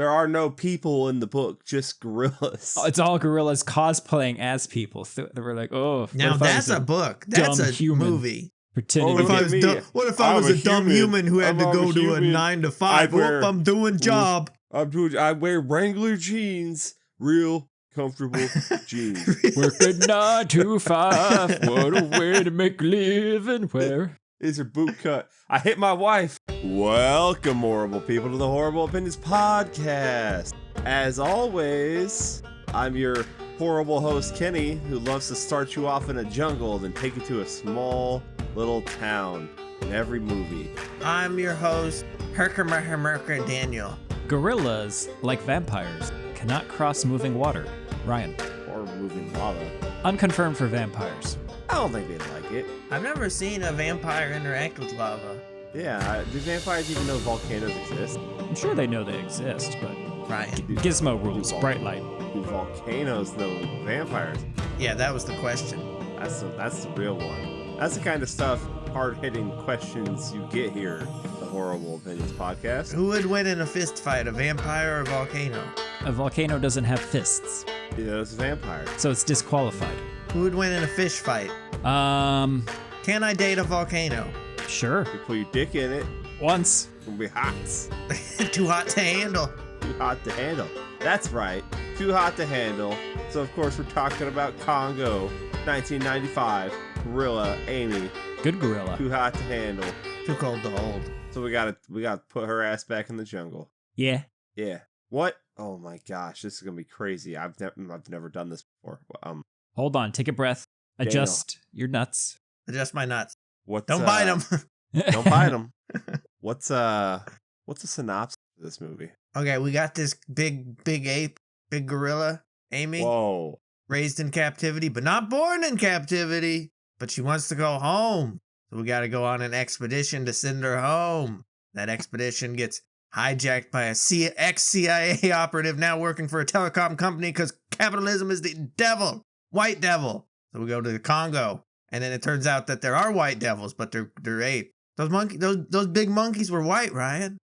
There are no people in the book, just gorillas. It's all gorillas cosplaying as people. So they were like, oh. Now that's a book. That's a movie. Pretending what if I was a dumb human who had to go to a 9 to 5? I'm doing job. I wear Wrangler jeans. Real comfortable jeans. Working 9 to 5. What a way to make a living. Where? These are boot cut. I hit my wife. Welcome, horrible people, to the Horrorble Opinions Podcast. As always, I'm your horrible host, Kenny, who loves to start you off in a jungle, then take you to a small little town in every movie. I'm your host, Herker Daniel. Gorillas, like vampires, cannot cross moving water. Ryan. Or moving lava. Unconfirmed for vampires. I don't think they'd like it. I've never seen a vampire interact with lava. Yeah, do vampires even know volcanoes exist? I'm sure they know they exist, but... Ryan. Gizmo rules, bright light. Do volcanoes know vampires? Yeah, that was the question. That's the real one. That's the kind of stuff, hard-hitting questions you get here at the Horrorble Opinions Podcast. Who would win in a fist fight, a vampire or a volcano? A volcano doesn't have fists. Yeah, it's a vampire. So it's disqualified. Who would win in a fish fight? Can I date a volcano? Sure. You put your dick in it. Once. It's gonna be hot. Too hot to handle. Too hot to handle. That's right. Too hot to handle. So of course we're talking about Congo, 1995. Gorilla Amy. Good gorilla. Too hot to handle. Too cold to hold. So we gotta put her ass back in the jungle. Yeah. Yeah. What? Oh my gosh, this is gonna be crazy. I've never done this before. Hold on. Take a breath. Adjust your nuts. Adjust my nuts. Don't bite them. Don't bite them. What's a synopsis of this movie? Okay, we got this big ape, big gorilla, Amy. Whoa. Raised in captivity, but not born in captivity. But she wants to go home. So we got to go on an expedition to send her home. That expedition gets hijacked by a ex-CIA operative now working for a telecom company because capitalism is the devil. White devil. So we go to the Congo. And then it turns out that there are white devils, but they're ape. Those big monkeys were white, Ryan.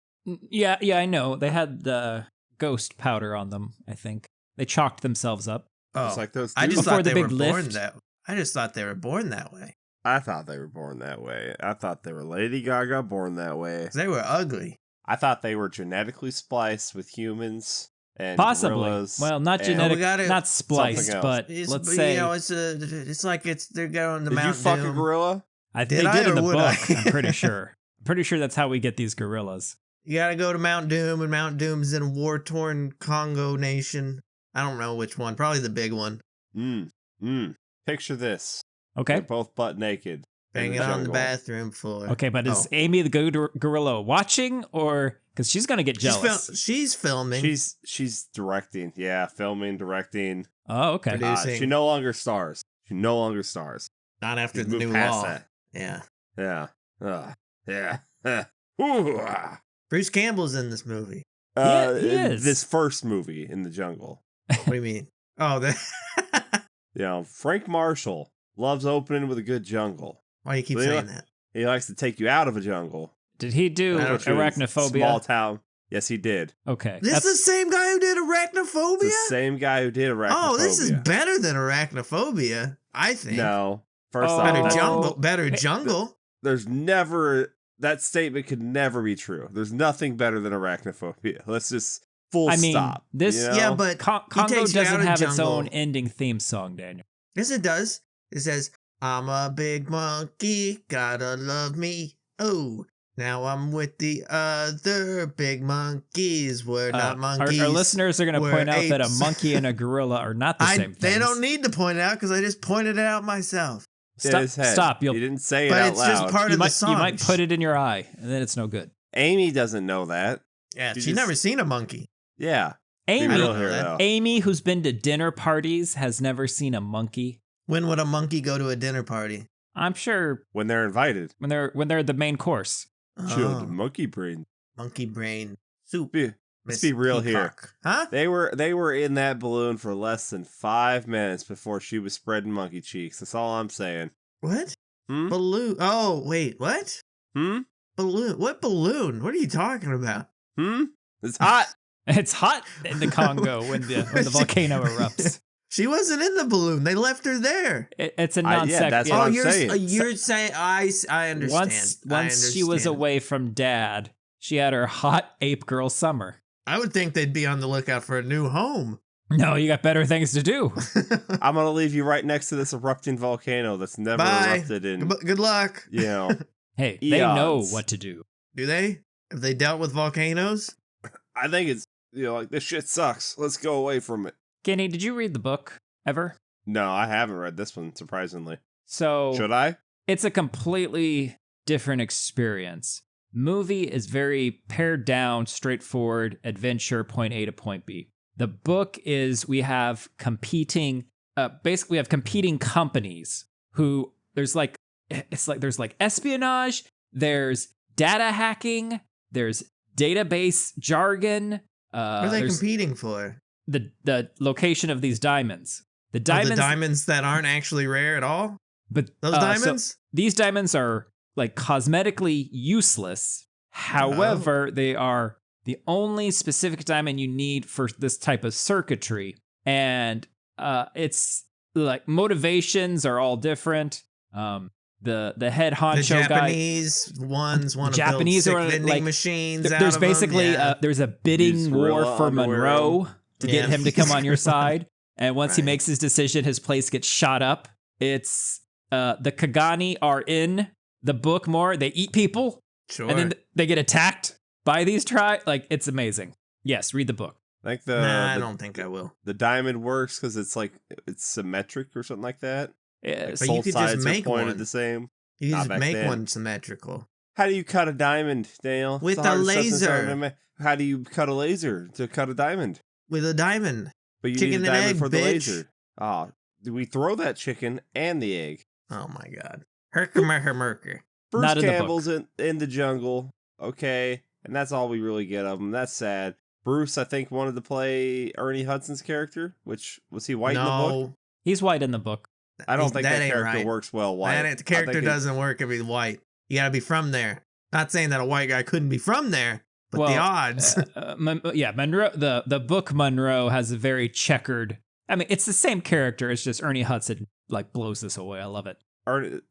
Yeah, I know. They had the ghost powder on them, I think. They chalked themselves up. Oh, it's like those I just before thought the they were big born lift. that. I just thought they were born that way. I thought they were born that way. I thought they were Lady Gaga born that way. 'Cause they were ugly. I thought they were genetically spliced with humans and Possibly. gorillas. Well, not genetic, not spliced, but let's say it's like they're going to Did Mount you fuck Doom. a gorilla? they Did did I, in the or would book. I? I'm pretty sure. I'm pretty sure that's how we get these gorillas. You gotta go to Mount Doom, and Mount Doom's in a war-torn Congo nation. I don't know which one. Probably the big one. Picture this. Okay. They're both butt naked. Banging on the bathroom floor. Okay, but is Amy the gorilla watching, or because she's gonna get jealous? She's filming. She's directing. Yeah, filming, directing. Oh, okay. Producing. She no longer stars. Not after She's the moved new past law. that. Yeah. Yeah. Ooh, ah. Bruce Campbell's in this movie. He is. This first movie in the jungle. What do you mean? Oh, Frank Marshall loves opening with a good jungle. why do you keep saying that? He likes to take you out of a jungle. Did he do Arachnophobia? Small town. Yes, he did. Okay. This is the same guy who did Arachnophobia? The same guy who did Arachnophobia. Oh, this is better than Arachnophobia, I think. No. First Oh. off, Better jungle. there's never... That statement could never be true. There's nothing better than Arachnophobia. Let's just stop. This... you know? Yeah, but Congo takes you out doesn't of have its jungle. own ending theme song, Daniel. Yes, it does. It says, I'm a big monkey, gotta love me. Oh, now I'm with the other big monkeys. We're not monkeys. Our listeners are going to we're point out that a apes. monkey and a gorilla are not the same thing. They don't need to point it out because I just pointed it out myself. Stop. You didn't say it But out it's loud. just part of the song. You might put it in your eye, and then it's no good. Amy doesn't know that. Yeah, She she's just- never seen a monkey. Yeah. Amy, Be real here, though. Amy, who's been to dinner parties, has never seen a monkey. When would a monkey go to a dinner party? I'm sure When they're invited. when they're the main course. Chilled Oh, monkey brain. monkey brain soup. Let's Miss be real Peacock. Huh? They were in that balloon for less than 5 minutes before she was spreading monkey cheeks. That's all I'm saying. What? Hmm? Balloon. Oh, wait, what? Hmm? Balloon. What balloon? What are you talking about? Hmm? It's hot. It's hot in the Congo when the volcano erupts. She wasn't in the balloon. They left her there. It's a non yeah, that's what I'm saying. You're saying I understand. Once she was away from Dad, she had her hot ape girl summer. I would think they'd be on the lookout for a new home. No, you got better things to do. I'm gonna leave you right next to this erupting volcano that's never erupted in. Good luck. You know. Hey, eons. they know what to do. Do they? Have they dealt with volcanoes? I think it's like this shit sucks. Let's go away from it. Kenny, did you read the book ever? No, I haven't read this one, surprisingly. So Should I? It's a completely different experience. Movie is very pared down, straightforward adventure, point A to point B. The book is we have competing companies who there's espionage, there's data hacking, there's database jargon. What are they competing for? The location of these diamonds. The diamonds that aren't actually rare at all? But those diamonds? So these diamonds are like cosmetically useless. However, they are the only specific diamond you need for this type of circuitry. And it's like motivations are all different. The head honcho the Japanese guy, ones want to Japanese build sick vending machines. There's basically there's a bidding war for Monroe to get him to come on your side. And once he makes his decision, his place gets shot up. It's the Kagani are in the book more. They eat people. Sure. And then they get attacked by these tribes. Like, it's amazing. Yes, read the book. Like I don't think I will. The diamond works because it's symmetric or something like that. Yes. Like both sides are pointed the same. You can just make one symmetrical. How do you cut a diamond, Dale? With a laser. How do you cut a laser to cut a diamond? With a diamond. But you chicken need a and diamond egg, for the bitch. laser. Oh, do we throw that chicken and the egg? Oh my god. Herker. Bruce Not in Campbell's in the jungle, okay, and that's all we really get of him. That's sad. Bruce, I think, wanted to play Ernie Hudson's character, which was he white in the book? He's white in the book. I don't think that character right. works well white. The character doesn't work if he's white. You gotta be from there. Not saying that a white guy couldn't be from there, but the odds. Monroe. The book Monroe has a very checkered. I mean, it's the same character. It's just Ernie Hudson like blows this away. I love it. Ernie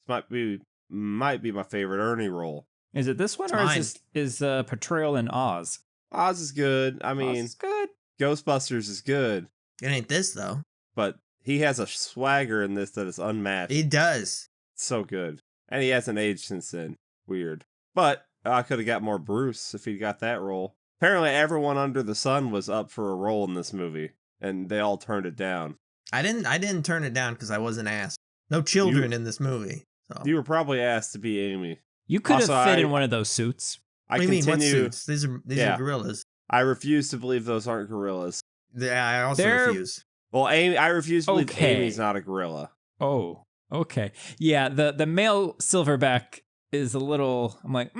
might be my favorite Ernie role. Is it this one, or is portrayal in Oz? Oz is good. I mean, Oz is good. Ghostbusters is good. It ain't this though. But he has a swagger in this that is unmatched. He does. So good. And he hasn't aged since then. Weird. But I could have got more Bruce if he got that role. Apparently everyone under the sun was up for a role in this movie, and they all turned it down. I didn't turn it down because I wasn't asked. No children in this movie. So. You were probably asked to be Amy. You could have fit in one of those suits. What do you mean? What suits? These are gorillas. I refuse to believe those aren't gorillas. Yeah, I also refuse. Well, I refuse to believe Amy's not a gorilla. Oh, okay. Yeah, the male silverback is a little. I'm like,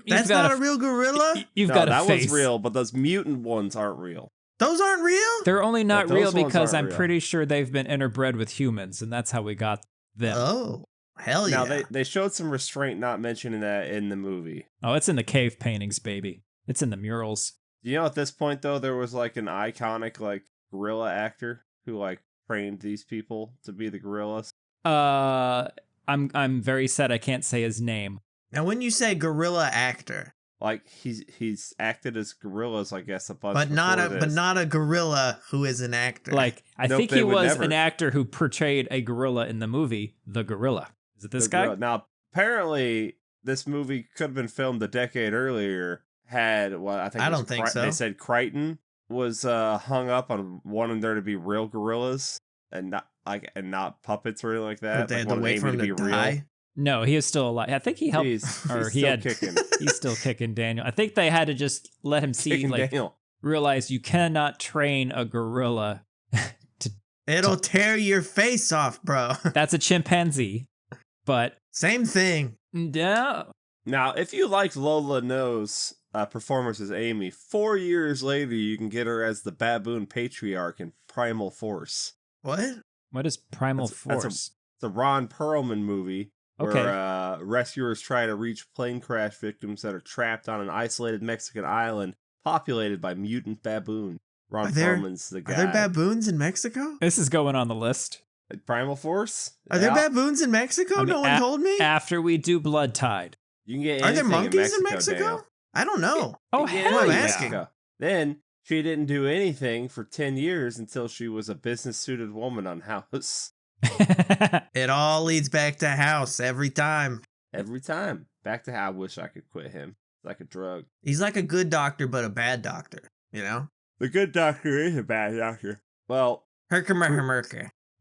that's not a real gorilla. You've got a face. That one's real, but those mutant ones aren't real. Those aren't real? They're only not real because I'm pretty sure they've been interbred with humans, and that's how we got them. Oh, hell yeah. Now, they showed some restraint not mentioning that in the movie. Oh, it's in the cave paintings, baby. It's in the murals. You know, at this point, though, there was like an iconic like gorilla actor who like trained these people to be the gorillas. I'm very sad I can't say his name. Now, when you say gorilla actor, like he's acted as gorillas, I guess, a bunch. But not a gorilla who is an actor. Like I think he was an actor who portrayed a gorilla in the movie The Gorilla. Is it this guy? Gorilla. Now, apparently, this movie could have been filmed a decade earlier. I don't think so. They said Crichton was hung up on wanting there to be real gorillas and not puppets or anything like that. But they had to wait for him to die. Real. No, he is still alive. I think he helped, kicking. He's still kicking Daniel. I think they had to just let him see, realize you cannot train a gorilla. It'll tear your face off, bro. That's a chimpanzee, but same thing. Yeah. Now, if you liked Lola No's performance as Amy, 4 years later you can get her as the baboon patriarch in Primal Force. What? What is Primal Force? It's a Ron Perlman movie. Where rescuers try to reach plane crash victims that are trapped on an isolated Mexican island populated by mutant baboons. Ron Perlman's the guy. Are there baboons in Mexico? This is going on the list. Like Primal Force? Are there baboons in Mexico? I mean, no one told me. After we do Blood Tide. You can get Are there anything monkeys in Mexico? Daniel. I don't know. Oh, Yeah, hell I'm yeah. asking. Then she didn't do anything for 10 years until she was a business-suited woman on House. It all leads back to House every time. Every time. Back to how I wish I could quit him. It's like a drug. He's like a good doctor, but a bad doctor. You know? The good doctor is a bad doctor. Well, Herkimer.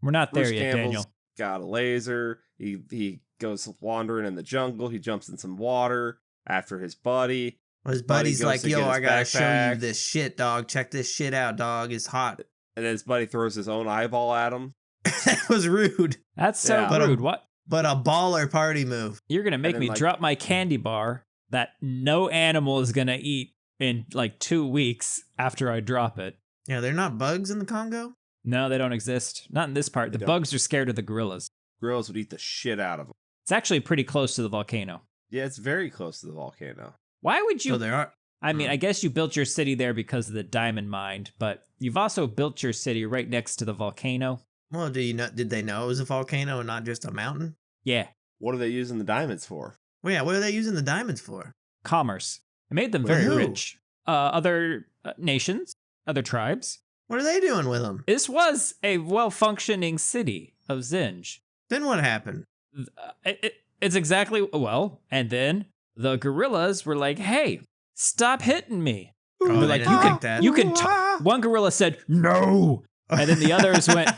We're not there Bruce yet, Campbell's Daniel. got a laser. He goes wandering in the jungle. He jumps in some water after his buddy. Well, his Buddy buddy's goes like, to yo, get his I gotta show backpack. you this shit, dog. Check this shit out, dog. It's hot. And then his buddy throws his own eyeball at him. That was rude, That's so Yeah. But, rude. What? but a baller party move. You're going to make then, me like- drop my candy bar that no animal is going to eat in like 2 weeks after I drop it. Yeah, they're not bugs in the Congo? No, they don't exist. Not in this part. They The don't. bugs are scared of the gorillas. Gorillas would eat the shit out of him. It's actually pretty close to the volcano. Yeah, it's very close to the volcano. Why would you? So there are. I mean, I guess you built your city there because of the diamond mine, but you've also built your city right next to the volcano. Well, do you know? Did they know it was a volcano and not just a mountain? Yeah, What are they using the diamonds for? Well, yeah. What are they using the diamonds for? commerce. It made them With very who? rich. Other nations, other tribes. What are they doing with them? This was a well-functioning city of Zinj. Then what happened? It's exactly, well, and then the gorillas were like, hey, stop hitting me. Oh, They're they like, didn't like that. you can, one gorilla said, no. And then the others went,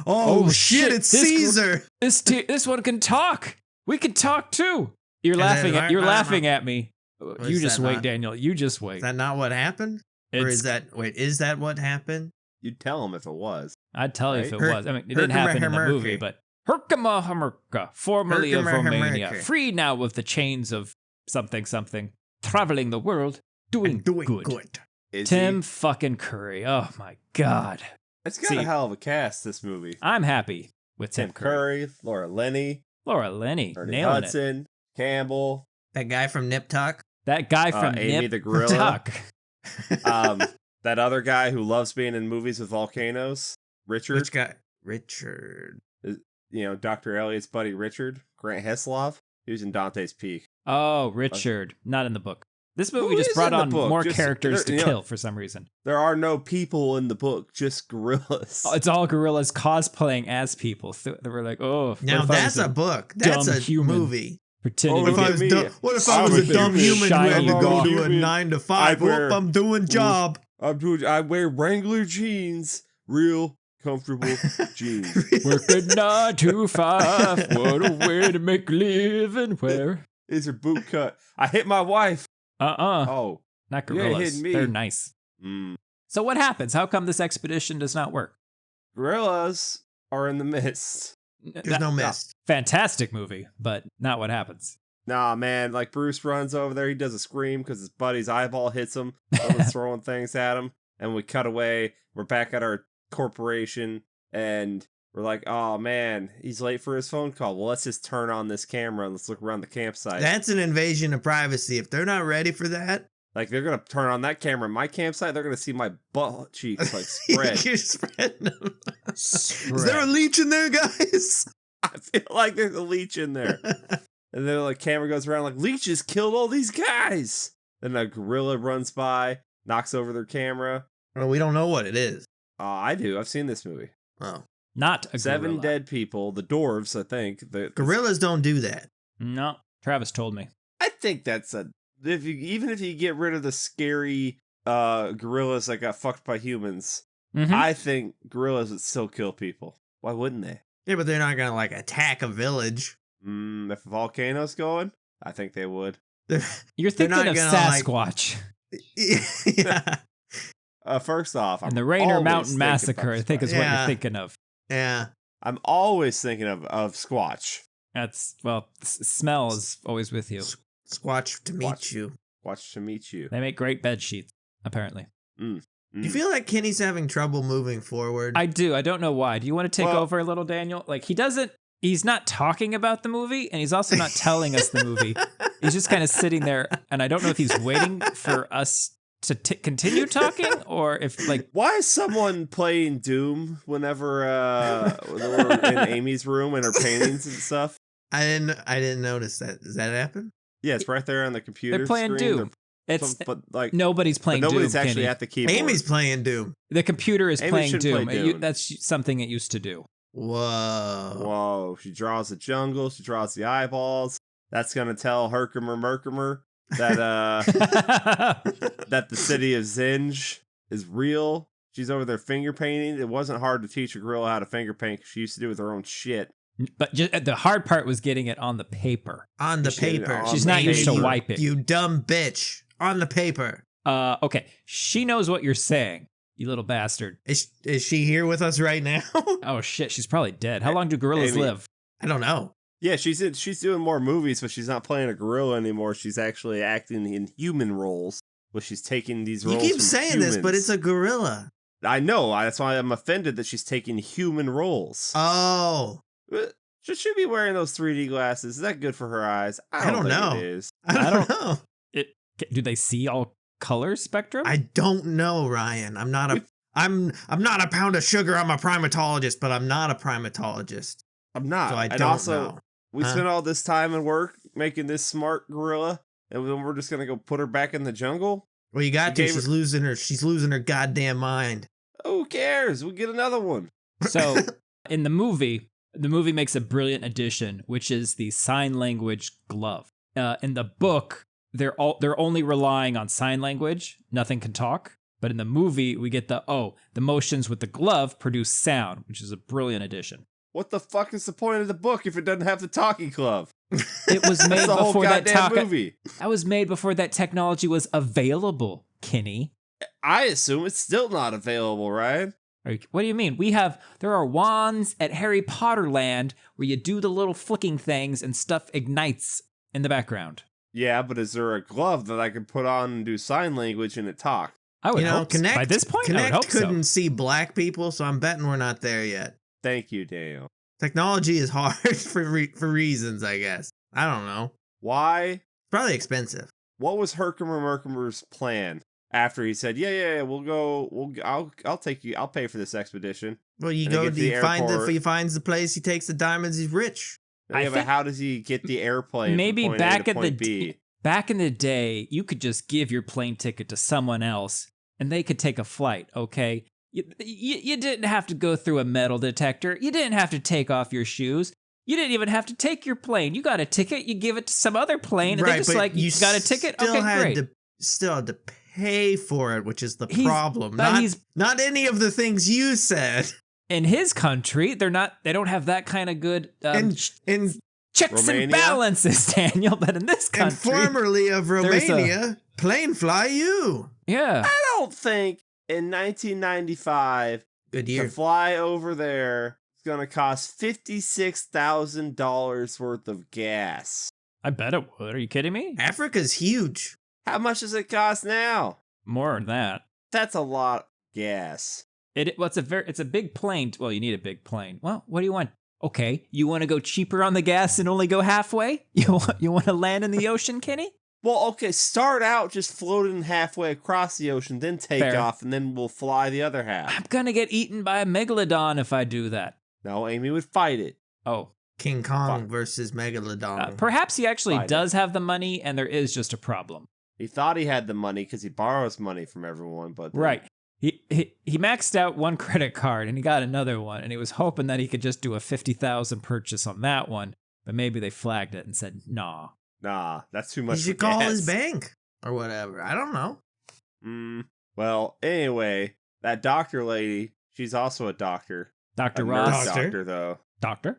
oh shit! It's this Caesar. this one can talk. We can talk too. You're And laughing then- at, you're laughing at me. Was You just that wait, not- Daniel. You just wait. Is that not what happened? Or It's- is that is that what happened? You'd tell him if it was. I'd tell you if it Right? was. I mean, it didn't happen in the Herkimer movie, but Herkimer Hamerka, formerly of Herkimer Romania, Hamerka. free now with the chains of something, traveling the world, doing, good. Is Tim he? fucking Curry. Oh my God. It's got See- a hell of a cast, this movie. I'm happy with Tim Tim Curry. Curry, Laura Linney, Laura Linney, Ernie nailing it. Hudson, Campbell, That guy from Nip Tuck. That guy from Amy Nip the Gorilla. Tuck. that other guy who loves being in movies with volcanoes, Richard. Which guy? Richard. You know, Dr. Elliot's buddy Richard, Grant Heslov. He was in Dante's Peak. Oh, Richard. Not in the book. This movie Who just is brought in the on book? more Just- characters to you know- kill for some reason. There are no people in the book, just gorillas. Oh, it's all gorillas cosplaying as people. So they were like, oh, what Now if I that's was a book. That's dumb a human. movie. pretending Oh, to look be at me. What if I'm I was a a dumb human. human who had to Shiny go to a human. 9 to 5? I wear- Whoop, I'm doing job. I wear Wrangler jeans, real comfortable jeans. working 9 to 5. What a way to make a living. Where? These are boot cut. I hit my wife. Oh, Not you ain't gorillas. hitting me. They're nice. So what happens? How come this expedition does not work? Gorillas are in the mist. There's no mist. Fantastic movie, but not what happens. Nah, man. Like Bruce runs over there. He does a scream because his buddy's eyeball hits him. Someone's throwing things at him. And we cut away. We're back at our corporation. And we're like, oh, man, he's late for his phone call. Well, let's just turn on this camera and let's look around the campsite. That's an invasion of privacy. If they're not ready for that, Like, they're going to turn on that camera in my campsite. They're going to see my butt cheeks, like, spread. you're spreading them. Is there a leech in there, guys? I feel like there's a leech in there. And then, like, camera goes around, like, leeches killed all these guys. Then a gorilla runs by, knocks over their camera. Well, we don't know what it is. I do. I've seen this movie. Oh, Not a 7 gorilla. dead people. The dwarves, I think. gorillas don't do that. No, Travis told me. I think that's a... Even if you get rid of the scary gorillas that got fucked by humans, Mhm. I think gorillas would still kill people. Why wouldn't they? Yeah, but they're not gonna like attack a village. If a volcano's going, I think they would. They're, You're They're thinking not of gonna, like- Sasquatch yeah, First off, and the Rainer always Mountain thinking Massacre, about I think is Squatch. what Yeah. you're thinking of. yeah. I'm always thinking of Squatch. That's, well, smell is always with you. Squatch to meet Squatch. you. Watch to meet you. They make great bed sheets, apparently. Do you feel like Kenny's having trouble moving forward? I do. I don't know why. Do you want to take Well- over a little, Daniel? Like, he's not talking about the movie, and he's also not telling us the movie. He's just kind of sitting there, and I don't know if he's waiting for us to continue talking, or if like Why is someone playing Doom whenever we're in Amy's room and her paintings and stuff? I didn't notice that. Does that happen? Yeah, it's right there on the computer. they're playing screen. Doom. It's But like nobody's playing nobody's Doom. actually Kenny. at the keyboard. Amy's playing Doom. The computer is Amy playing should Doom. play Doom. That's something it used to do. Whoa. Whoa! She draws the jungle. She draws the eyeballs. That's gonna tell Herkimer Merkimer that that the city of Zinj is real. She's over there finger painting. It wasn't hard to teach a gorilla how to finger paint because she used to do it with her own shit. But the hard part was getting it on the paper. On the She did it paper. on She's the not used to paper. wiping. You dumb bitch. On the paper. Okay, she knows what you're saying, you little bastard. Is she here with us right now? Oh shit, she's probably dead. How long do gorillas Amy. live? I don't know. Yeah, she's doing more movies, but she's not playing a gorilla anymore. She's actually acting in human roles, but she's taking these roles. You keep from saying this, but humans. it's a gorilla. I know. That's why I'm offended that she's taking human roles. Oh. Should she be wearing those 3D glasses? Is that good for her eyes? I don't think know. It is. I don't know. Do they see all color spectrum? I don't know, Ryan. I'm not a pound of sugar. I'm a primatologist, but I'm not a primatologist. I'm not. So I and don't also, know. we Huh? spent all this time and work making this smart gorilla, and then we're just gonna go put her back in the jungle. Well, you got You to. gave She's losing her goddamn mind. Who cares? We get another one. So in the movie makes a brilliant addition, which is the sign language glove. In the book, they're only relying on sign language. Nothing can talk. But in the movie, we get the motions with the glove produce sound, which is a brilliant addition. What the fuck is the point of the book if it doesn't have the talkie glove? It was made That's the whole before that goddamn movie. That was made before that technology was available, Kenny. I assume it's still not available, right? What do you mean? There are wands at Harry Potter Land where you do the little flicking things and stuff ignites in the background. Yeah, but is there a glove that I can put on and do sign language and it talks? I would hope so. By this point, I would Connect hope couldn't so. see black people, so I'm betting we're not there yet. Thank you, Daniel. Technology is hard for reasons, I guess. I don't know. Why? Probably expensive. What was Herkimer Merkimer's plan after he said, "Yeah, we'll go. I'll take you. I'll pay for this expedition." Well, you And he go. gets to the airport. He finds the place. He takes the diamonds. He's rich. Yeah, but how does he get the airplane? Maybe from point A back to in the point B? back in the day, you could just give your plane ticket to someone else and they could take a flight, okay? You didn't have to go through a metal detector. You didn't have to take off your shoes. You didn't even have to take your plane. You got a ticket, you give it to some other plane, and Right, they just but like, you got a ticket? Okay, great. Still had to pay for it, which is the He's- problem. but Not any of the things you said. In his country, they don't have that kind of good in checks Romania? and balances, Daniel. But in this and country, formerly of there's Romania, plane fly you. yeah. I don't think in 1995 Good to year. fly over there is gonna cost $56,000 worth of gas. I bet it would. Are you kidding me? Africa's huge. How much does it cost now? More than that. That's a lot of gas. It's a big plane. Well, you need a big plane. Well, what do you want? Okay, you want to go cheaper on the gas and only go halfway? You want to land in the ocean, Kenny? Well, okay, start out just floating halfway across the ocean, then take Fair. off, and then we'll fly the other half. I'm gonna get eaten by a megalodon if I do that. No, Amy would fight it. Oh, King Kong Fuck. versus Megalodon. perhaps he actually Fine. does have the money, and there is just a problem. He thought he had the money because he borrows money from everyone, but Right. He maxed out one credit card and he got another one, and he was hoping that he could just do a 50,000 purchase on that one, but maybe they flagged it and said, nah. Nah, that's too much. He should for call gas. his bank or whatever. I don't know. Well, anyway, that doctor lady, she's also a doctor. Dr. A Ross. nurse doctor, though. Doctor?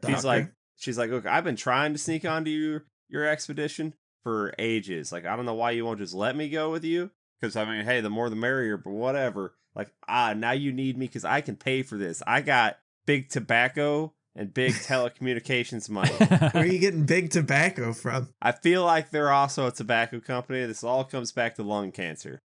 She's like, look, I've been trying to sneak onto your expedition for ages. Like, I don't know why you won't just let me go with you. Because, I mean, hey, the more the merrier, but whatever. Like, now you need me because I can pay for this. I got big tobacco and big telecommunications money. Where are you getting big tobacco from? I feel like they're also a tobacco company. This all comes back to lung cancer.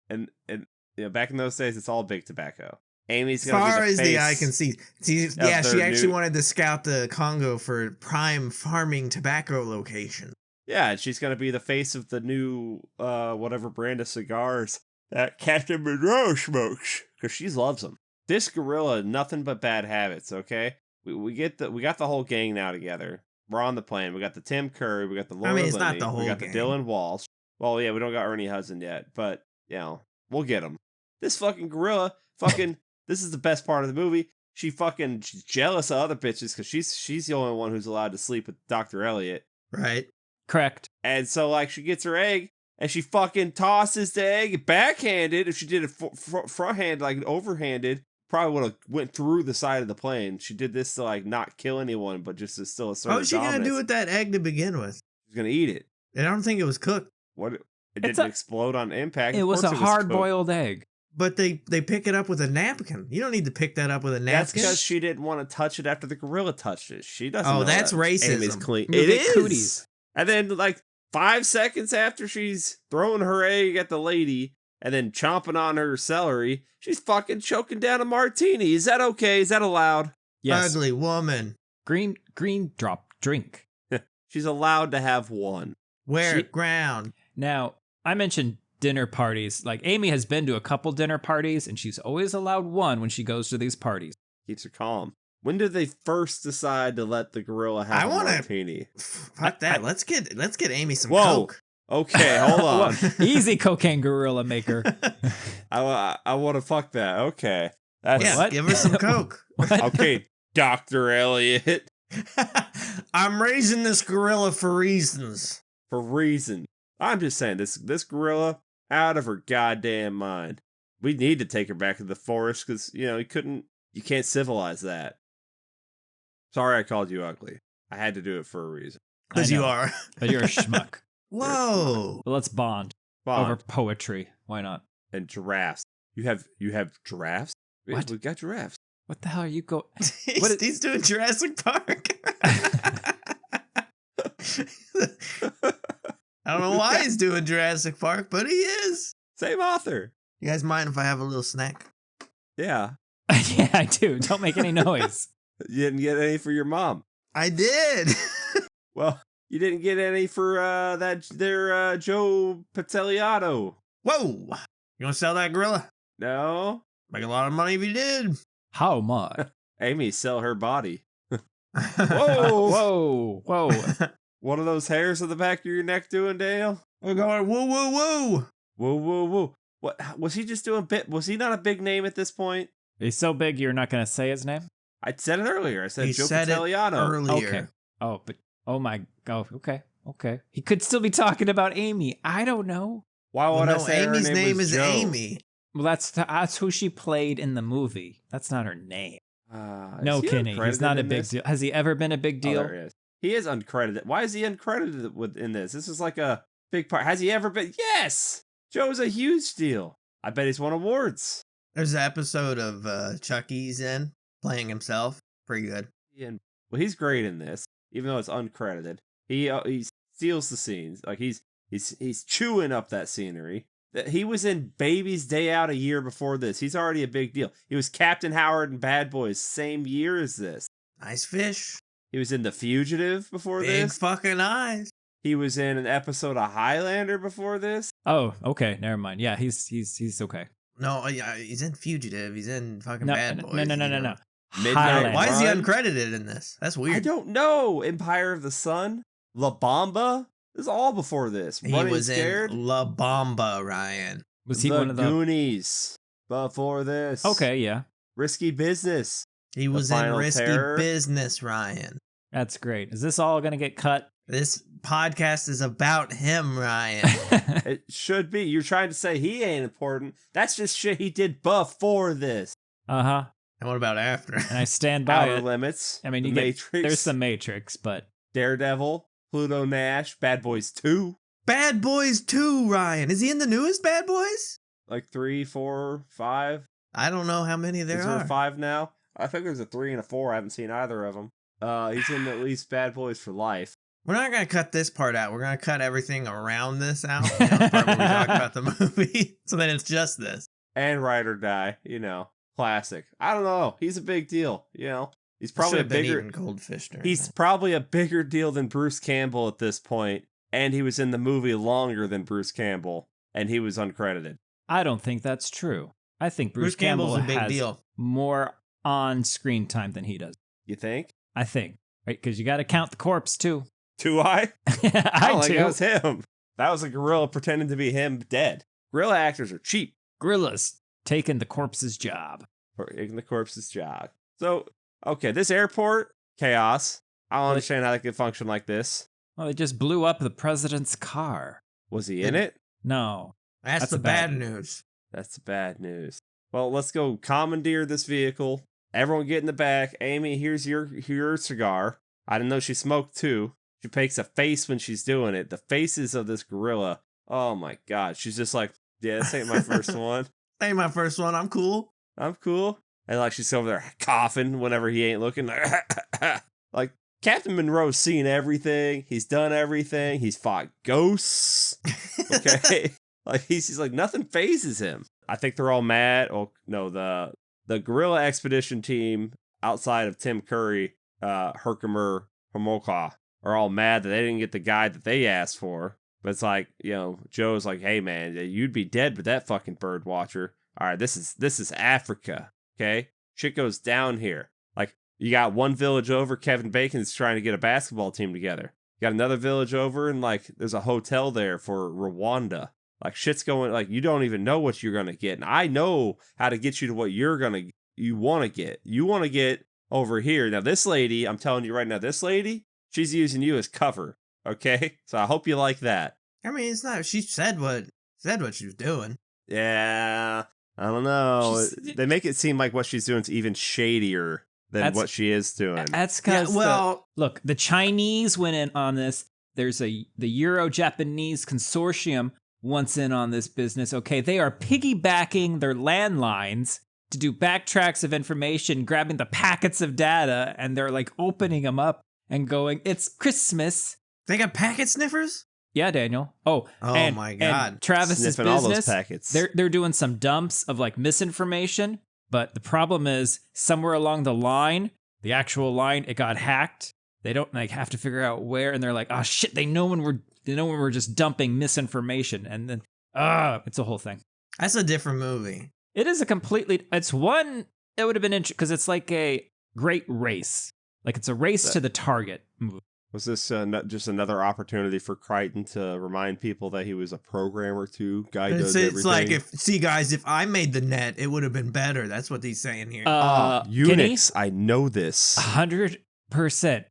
And you know, back in those days, it's all big tobacco. Amy's As gonna far be the as the face eye can see. of Yeah, she their actually new- wanted to scout the Congo for prime farming tobacco location. Yeah, and she's gonna be the face of the new whatever brand of cigars that Captain Monroe smokes, because she loves them. This gorilla, nothing but bad habits. Okay, we got the whole gang now together. We're on the plane. We got the Tim Curry. We got the Laura it's not Linney, the whole we got gang. the Dylan Walsh. Well, yeah, we don't got Ernie Hudson yet, but we'll get him. This fucking gorilla, this is the best part of the movie. She's jealous of other bitches because she's the only one who's allowed to sleep with Dr. Elliot. Right. Correct. And so, like, she gets her egg, and she fucking tosses the egg backhanded. If she did it front hand, like overhanded, probably would have went through the side of the plane. She did this to, like, not kill anyone, but just to still assert What was she dominance. going to do with that egg to begin with? She's going to eat it. And I don't think it was cooked. What? It didn't explode on impact. It Of was course a hard-boiled egg. But they pick it up with a napkin. You don't need to pick that up with a napkin. That's because she didn't want to touch it after the gorilla touched it. She doesn't know that's that racism. Amy's clean. Look It at is. cooties. And then, like, 5 seconds after she's throwing her egg at the lady and then chomping on her celery, she's fucking choking down a martini. Is that okay? Is that allowed? Yes. Ugly woman. Green drop drink. She's allowed to have one. Wear it ground. Now, I mentioned dinner parties. Like, Amy has been to a couple dinner parties, and she's always allowed one when she goes to these parties. Keeps her calm. When did they first decide to let the gorilla have a martini? Fuck that. Let's get Amy some Whoa. Coke. Okay, hold on. Easy, cocaine gorilla maker. I want to fuck that. Okay. That's What? Give her some Coke. okay, Dr. Elliot. I'm raising this gorilla for reasons. For reason. I'm just saying, this gorilla, out of her goddamn mind. We need to take her back to the forest because, you can't civilize that. Sorry I called you ugly. I had to do it for a reason. Because you are. But you're a schmuck. Whoa. Well, let's bond over poetry. Why not? And giraffes. You have giraffes? What? We got giraffes. What the hell are you going? He's doing Jurassic Park. I don't know why he's doing Jurassic Park, but he is. Same author. You guys mind if I have a little snack? Yeah. Yeah, I do. Don't make any noise. You didn't get any for your mom. I did. Well, you didn't get any for Joe Pantoliano. Whoa. You want to sell that gorilla? No. Make a lot of money if you did. How much? Amy, sell her body. Whoa. What are those hairs on the back of your neck doing, Dale? We're going woo, woo, woo. Woo, woo, woo. What was he just doing? Was he not a big name at this point? He's so big you're not going to say his name? I said it earlier. I said Joe said Pantoliano. earlier. Okay. Oh, but okay. He could still be talking about Amy. I don't know. Why would I say Amy's her name was is Joe? Amy. Well, that's who she played in the movie. That's not her name. No, is he Kenny. He's uncredited not a in big this? deal. Has he ever been a big Oh, deal? there he is. He is uncredited. Why is he uncredited in this? This is like a big part. Has he ever been? Yes! Joe's a huge deal. I bet he's won awards. There's an episode of Chucky's in playing himself. Pretty good. Well, he's great in this, even though it's uncredited. He steals the scenes. Like he's chewing up that scenery. He was in Baby's Day Out a year before this. He's already a big deal. He was Captain Howard in Bad Boys same year as this. Nice fish. He was in The Fugitive before Big this. fucking eyes. He was in an episode of Highlander before this. Oh, okay. Never mind. Yeah, he's okay. No, yeah, he's in Fugitive. He's in fucking No, Bad Boys. no. Midnight Highlander. Why is he Run? uncredited in this? That's weird. I don't know. Empire of the Sun, La Bamba. This is all before this. He Running was Scared. in La Bamba, Ryan. Was he the one of the? Goonies before this. Okay, yeah, Risky Business. He was in Final Risky Terror. Business, Ryan. that's great. Is this all gonna get cut? This podcast is about him, Ryan. It should be. You're trying to say he ain't important. That's just shit he did before this. Uh-huh. And what about after? And I stand by Outer it. Limits. I mean, The you get Matrix. there's the Matrix, but Daredevil. Pluto Nash. Bad Boys 2. Bad Boys 2, Ryan. Is he in the newest Bad Boys? Like 3, 4, 5. I don't know how many there Is are. there 5 now? I think there's a 3 and a 4. I haven't seen either of them. He's in at least Bad Boys for Life. We're not going to cut this part out. We're going to cut everything around this out. You know, the part where we talk about the movie. So then it's just this. And Ride or Die, classic. I don't know. He's a big deal, He's probably a Should've been bigger eating goldfish during He's that. probably a bigger deal than Bruce Campbell at this point, and he was in the movie longer than Bruce Campbell, and he was uncredited. I don't think that's true. I think Bruce Campbell's Campbell a big has deal. more on-screen time than he does. You think? I think, right? Because you got to count the corpse too. Do I? I don't think do. it was him. That was a gorilla pretending to be him dead. Gorilla actors are cheap. Gorillas taking the corpse's job. For taking the corpse's job. So, okay, this airport, chaos. I don't understand how they could function like this. Well, they just blew up the president's car. Was he in it? No. That's the bad news. That's the bad news. Well, let's go commandeer this vehicle. Everyone get in the back. Amy, here's your cigar. I didn't know she smoked too. She makes a face when she's doing it. The faces of this gorilla. Oh my God. She's just like, yeah, this ain't my first one. Ain't my first one. I'm cool. I'm cool. And like she's over there coughing whenever he ain't looking. Like Captain Monroe's seen everything. He's done everything. He's fought ghosts. Okay. Like he's like nothing phases him. I think they're all mad. Oh no, the gorilla expedition team outside of Tim Curry, Herkimer, Homolka are all mad that they didn't get the guy that they asked for. But it's like, Joe's like, hey man, you'd be dead with that fucking bird watcher. All right, this is Africa. Okay, shit goes down here. Like you got one village over, Kevin Bacon's trying to get a basketball team together. You got another village over, and like there's a hotel there for Rwanda. Like shit's going, like you don't even know what you're gonna get, and I know how to get you to what you want to get. You want to get over here. Now this lady, I'm telling you right now, this lady, she's using you as cover. Okay, so I hope you like that. I mean, it's not. She said what she was doing. Yeah, I don't know. They make it seem like what she's doing is even shadier than what she is doing. That's because, look, the Chinese went in on this. There's the Euro-Japanese consortium wants in on this business. Okay, they are piggybacking their landlines to do backtracks of information, grabbing the packets of data, and they're like opening them up and going, "It's Christmas." They got packet sniffers? Yeah, Daniel. Oh my God. And Travis's Sniffing business, all those packets. They're doing some dumps of like misinformation, but the problem is somewhere along the line, the actual line, it got hacked. They don't like have to figure out where, and they're like, oh shit, they know when we're just dumping misinformation, and then it's a whole thing. That's a different movie. It is it's one that would have been interesting because it's like a great race. Like it's a race to the target movie. Was this just another opportunity for Crichton to remind people that he was a programmer too? Guy does everything. It's like, if I made the net, it would have been better. That's what he's saying here. Unix, I know this. 100%.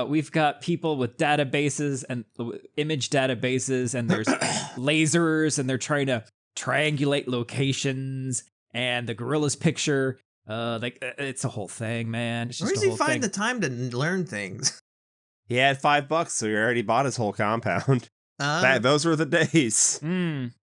We've got people with databases and image databases, and there's lasers, and they're trying to triangulate locations, and the gorilla's picture. It's a whole thing, man. It's just Where does he find the time to learn things? He had $5, so he already bought his whole compound. Those were the days.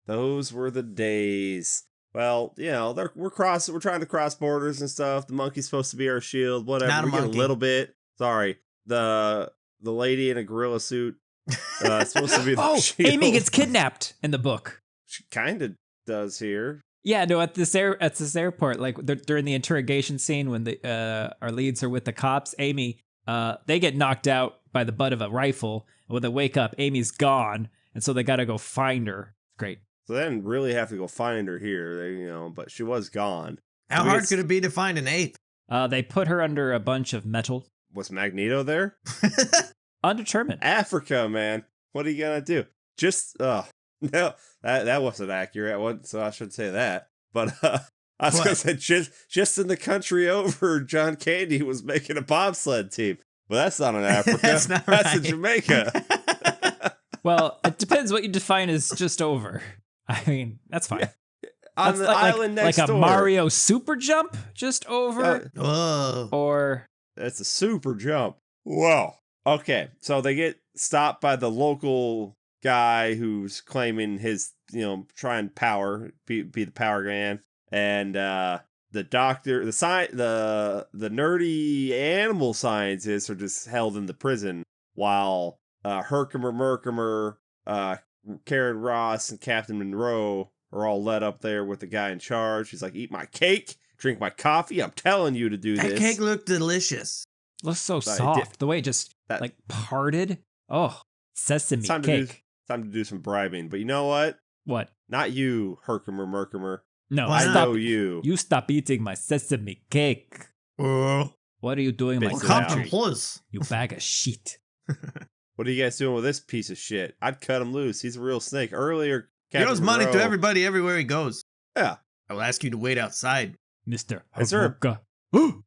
Those were the days. Well, we're trying to cross borders and stuff. The monkey's supposed to be our shield. Whatever. Not a get monkey. a little bit. Sorry, the lady in a gorilla suit supposed to be the shield. Amy gets kidnapped in the book. She kind of does here. Yeah, no, at this airport, like during the interrogation scene when our leads are with the cops, Amy, they get knocked out by the butt of a rifle. And when they wake up, Amy's gone, and so they got to go find her. Great. So they didn't really have to go find her here, but she was gone. How hard could it be to find an ape? They put her under a bunch of metal. Was Magneto there? Undetermined. Africa, man. What are you gonna do? No, that wasn't accurate. So I shouldn't say that. But I was gonna say just in the country over, John Candy was making a bobsled team. Well, that's not in Africa. That's not That's right. in Jamaica. Well, it depends what you define as just over. I mean, that's fine. Yeah. On That's the island next like door. a Mario super jump just over, Whoa. or That's a super jump. Whoa. Okay, so they get stopped by the local guy who's claiming his, trying power, be the power man, and the doctor, the nerdy animal scientists are just held in the prison while Herkimer, Karen Ross, and Captain Monroe are all let up there with the guy in charge. He's like, eat my cake, drink my coffee. I'm telling you to do this. That cake looked delicious. looks so soft. The way it just parted. Oh, sesame cake. Time to do some bribing. But you know what? What? Not you, Herkimer Merkimer. No, Why I not? know you. You stop eating my sesame cake. What are you doing in my Bits it Compton country? Plus. You bag of shit. What are you guys doing with this piece of shit? I'd cut him loose. He's a real snake. Earlier, He Captain owes money to Monroe- everybody everywhere he goes. Yeah. I will ask you to wait outside. Mr. Is there a- Haruka.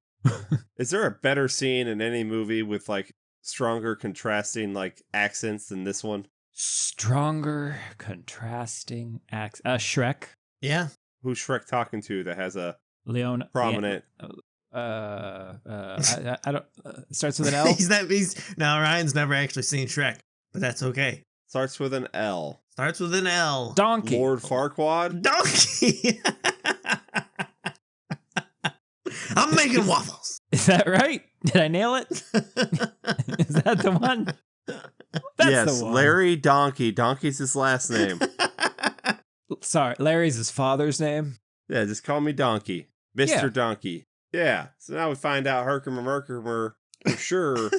Is there a better scene in any movie with like stronger contrasting like accents than this one? Stronger contrasting acts. Shrek. Yeah. Who's Shrek talking to that has a Leon. prominent? I don't. Starts with an L. Now Ryan's never actually seen Shrek, but that's okay. Starts with an L. Starts with an L. Donkey. Lord Farquaad. Donkey. I'm making waffles. Is that right? Did I nail it? Is that the one? That's Yes, the one. Larry Donkey. Donkey's his last name. Sorry, Larry's his father's name. Yeah, just call me Donkey. Mr. Yeah. Donkey. Yeah. So now we find out Herkimer Merkimer for sure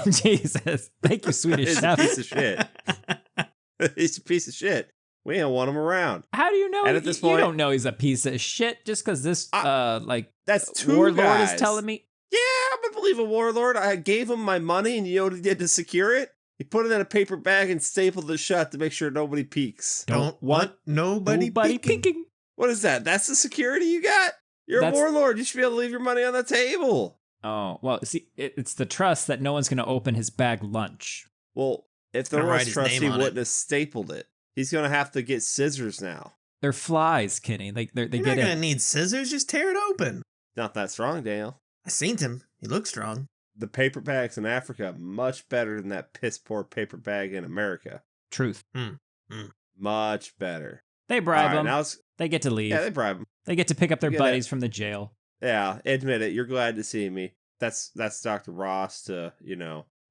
Jesus. Thank you, Swedish is a Chef. piece of shit. He's a piece of shit. We don't want him around. How do you know? And at this You point- don't know he's a piece of shit just because this, That's two warlord guys. is telling me. Yeah, I'm gonna believe a warlord. I gave him my money, and you know what he did to secure it? He put it in a paper bag and stapled it shut to make sure nobody peeks. Don't want nobody peeking. peeking. What is that? That's the security you got? You're That's- a warlord. You should be able to leave your money on the table. Oh, well, see, it's the trust that no one's going to open his bag lunch. Well, if there Gonna write was his trust, name he on wouldn't it. have stapled it. He's gonna have to get scissors now. They're flies, Kenny. They You're get not gonna in. need scissors. Just tear it open. Not that strong, Daniel. I seen him. He looks strong. The paper bags in Africa much better than that piss poor paper bag in America. Truth. Much better. They bribe All right, them. now it's, They get to leave. yeah, they bribe him. They get to pick up their You get buddies from the jail. Yeah, admit it. You're glad to see me. That's Dr. Ross to,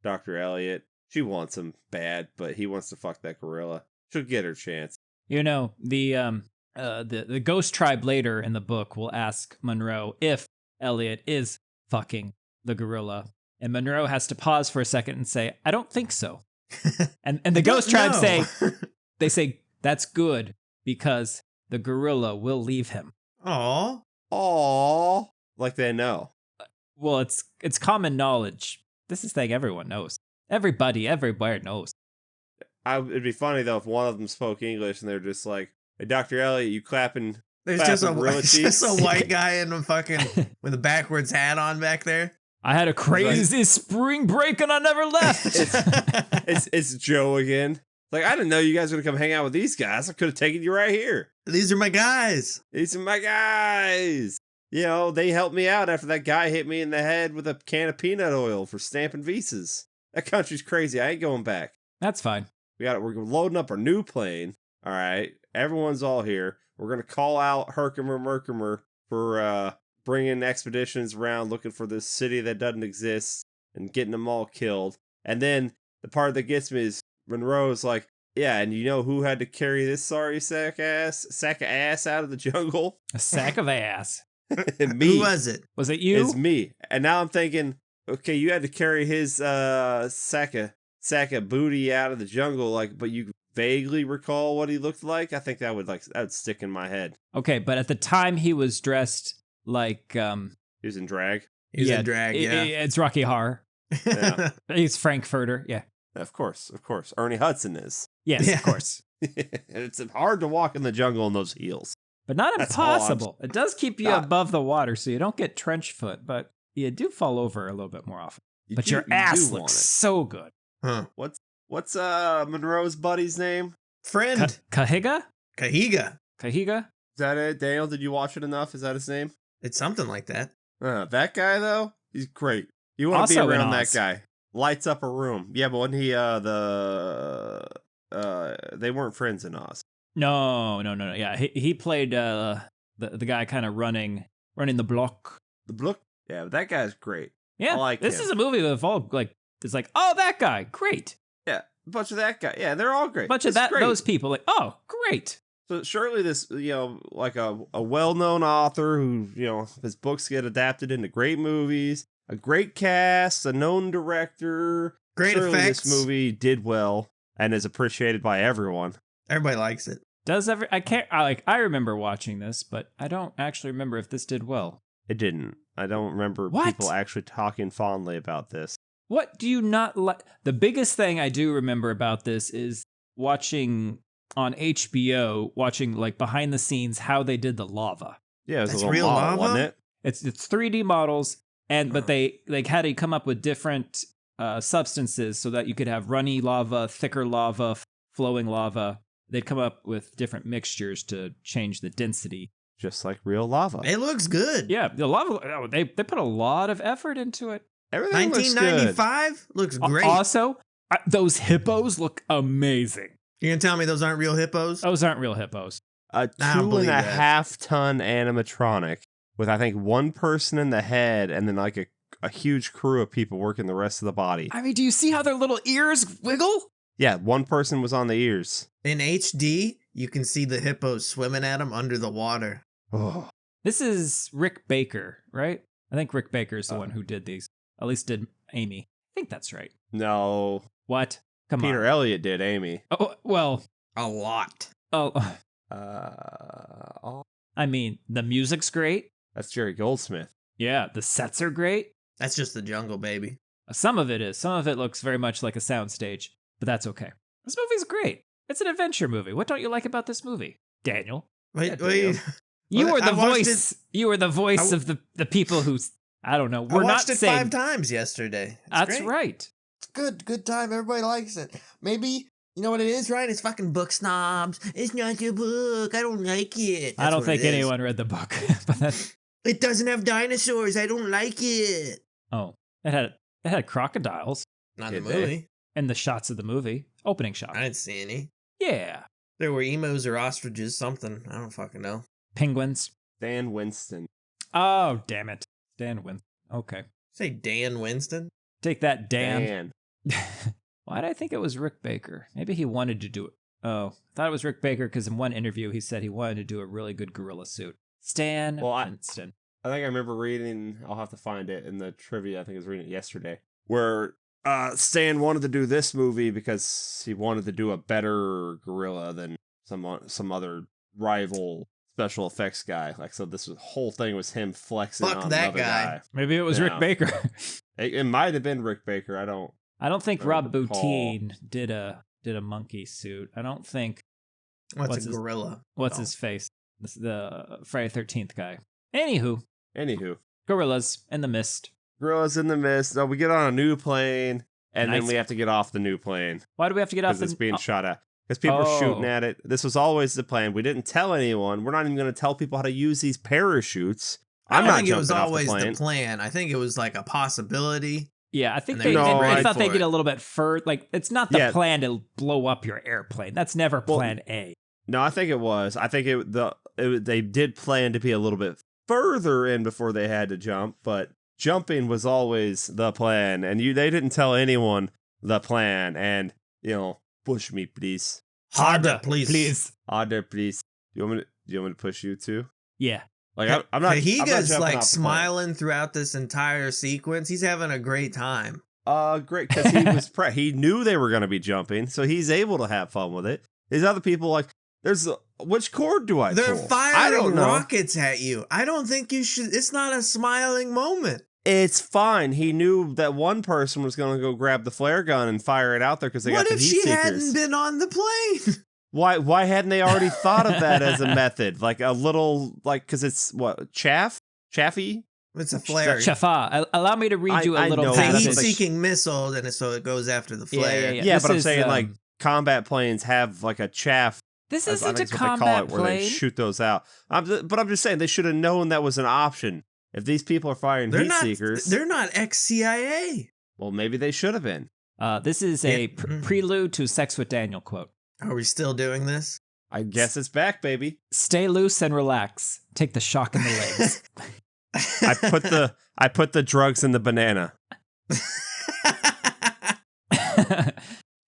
Dr. Elliot. She wants him bad, but he wants to fuck that gorilla. She'll get her chance. The ghost tribe later in the book will ask Monroe if Elliot is fucking the gorilla. And Monroe has to pause for a second and say, I don't think so. And the ghost tribe say, that's good because the gorilla will leave him. Aw. Aww. Like they know. Well, it's common knowledge. This is thing everyone knows. Everybody everywhere knows. It'd be funny, though, if one of them spoke English and they're just like, hey, Dr. Elliot, you clapping? There's Clap just a, with gorilla it's just cheeks. a white guy in a fucking with a backwards hat on back there. I had a crazy spring break and I never left. It's Joe again. Like, I didn't know you guys were going to come hang out with these guys. I could have taken you right here. These are my guys. These are my guys. They helped me out after that guy hit me in the head with a can of peanut oil for stamping visas. That country's crazy. I ain't going back. That's fine. We're loading up our new plane. All right. Everyone's all here. We're going to call out Herkimer Merkimer for bringing expeditions around looking for this city that doesn't exist and getting them all killed. And then the part that gets me is Monroe's like, yeah, and you know who had to carry this sorry sack of ass out of the jungle? A sack of ass. Me. Who was it? Was it you? It's me. And now I'm thinking, okay, you had to carry his sack of booty out of the jungle, but you vaguely recall what he looked like. I think that would stick in my head. Okay, but at the time he was dressed like He was in drag. He's in drag, yeah. It's Rocky Horror. Yeah. He's Frankfurter, yeah. Of course. Ernie Hudson is. Yes, Yeah. of course. It's hard to walk in the jungle in those heels. But not That's all I'm- impossible. It does keep you Not- above the water so you don't get trench foot, but you do fall over a little bit more often. But your You do ass want looks it. so good. Huh. What's Monroe's buddy's name? Friend. Cahiga? Cahiga. Cahiga? Is that it? Daniel, did you watch it enough? Is that his name? It's something like that. That guy, though, he's great. You want to be Also in around that Oz. guy. Lights up a room. Yeah, but when he, they weren't friends in Oz. No. Yeah, he played the guy kind of running the block. The Blook? Yeah, but that guy's great. Yeah, I like this him. is a movie with all it's like, oh, that guy, great. Yeah, a bunch of that guy. Yeah, they're all great. A bunch of It's great. those people, like, oh, great. So surely this, like a well-known author who, his books get adapted into great movies, a great cast, a known director. Great surely effects. This movie did well and is appreciated by everyone. Everybody likes it. I remember watching this, but I don't actually remember if this did well. It didn't. I don't remember people actually talking fondly about this. What do you not like? The biggest thing I do remember about this is watching on HBO, like behind the scenes how they did the lava. Yeah, it was That's a little real model, lava? wasn't it? It's 3D models, but they had to come up with different substances so that you could have runny lava, thicker lava, flowing lava. They'd come up with different mixtures to change the density. Just like real lava. It looks good. Yeah, the lava, they put a lot of effort into it. Everything looks good. 1995 looks great. Also, those hippos look amazing. You're going to tell me those aren't real hippos? Those aren't real hippos. A I don't believe that. 2.5 ton animatronic with, I think, one person in the head and then like a huge crew of people working the rest of the body. I mean, do you see how their little ears wiggle? Yeah, one person was on the ears. In HD, you can see the hippos swimming at them under the water. Oh. This is Rick Baker, right? I think Rick Baker is the one who did these. At least did Amy. I think that's right. No. What? Come on. Peter Elliott did Amy. Oh, well. A lot. Oh. Oh. I mean, the music's great. That's Jerry Goldsmith. Yeah, the sets are great. That's just the jungle, baby. Some of it is. Some of it looks very much like a soundstage, but that's okay. This movie's great. It's an adventure movie. What don't you like about this movie, Daniel? Wait. You were the I watched voice. You were the voice of the people who, I don't know. We're I not watched it saying 5 times yesterday. It's that's great. right. It's good time. Everybody likes it. Maybe, you know what it is, right? It's fucking book snobs. It's not your book. I don't like it. I don't think anyone read the book. But it doesn't have dinosaurs. I don't like it. oh, it had crocodiles Not in the Did they? movie. in the shots of the movie. Opening shot. I didn't see any. Yeah. There were emos or ostriches, something. I don't fucking know. Penguins. Dan Winston. Oh, damn it. Dan Winston. Okay. Say Dan Winston? Take that, Dan. Why did I think it was Rick Baker? Maybe he wanted to do it. Oh, I thought it was Rick Baker because in one interview he said he wanted to do a really good gorilla suit. Stan Winston. I think I remember reading, I'll have to find it in the trivia, I think I was reading it yesterday, where Stan wanted to do this movie because he wanted to do a better gorilla than some other rival special effects guy. Like, so this whole thing was him flexing Fuck on that another guy. Maybe it was Rick Baker. It might have been Rick Baker. I don't think I Rob don't recall. Boutine did a monkey suit. I don't think. What's a gorilla? What's his face? The Friday 13th guy. Anywho, gorillas in the mist. Gorillas in the mist. Oh, we get on a new plane, and Nice. then we have to get off the new plane. Why do we have to get off Because the? it's being shot at. Because people are shooting at it. This was always the plan. We didn't tell anyone. We're not even going to tell people how to use these parachutes. I I'm don't not think it was jumping off always the plane. the plan. I think it was like a possibility. Yeah, I think And they, they're getting they ready thought for they'd get it. a little bit further. Like, it's not the Yeah. plan to blow up your airplane. That's never plan A. No, I think it was. I think they did plan to be a little bit further in before they had to jump, but jumping was always the plan. And they didn't tell anyone the plan. And, push me, please. Harder, please. Harder, please. Do you want me to push you too? Yeah. Like I'm not. He I'm not gets jumping like off the smiling throughout this entire sequence. He's having a great time. plane. Great, because he was he knew they were going to be jumping, so he's able to have fun with it. These other people like, which cord do I They're pull? I firing don't know. rockets at you. I don't think you should. It's not a smiling moment. It's fine. He knew that one person was going to go grab the flare gun and fire it out there because they What got the if heat she seekers. hadn't been on the plane? Why hadn't they already thought of that as a method? Like a little, because it's what, chaffy? It's a flare. Shafa, allow me to read you a I little know. It's a That's passage. what heat-seeking missile, and so it goes after the Yeah, flare. yeah. Yeah, This but I'm is, saying like combat planes have like a chaff. This I isn't think a is what they call combat it, where they plane. shoot those out. But I'm just saying they should have known that was an option. If these people are firing They're heat not. seekers, They're not ex-CIA. well, maybe they should have been. This is a Yeah. prelude to Sex with Daniel quote. Are we still doing this? I guess it's back, baby. Stay loose and relax. Take the shock in the legs. I put the drugs in the banana.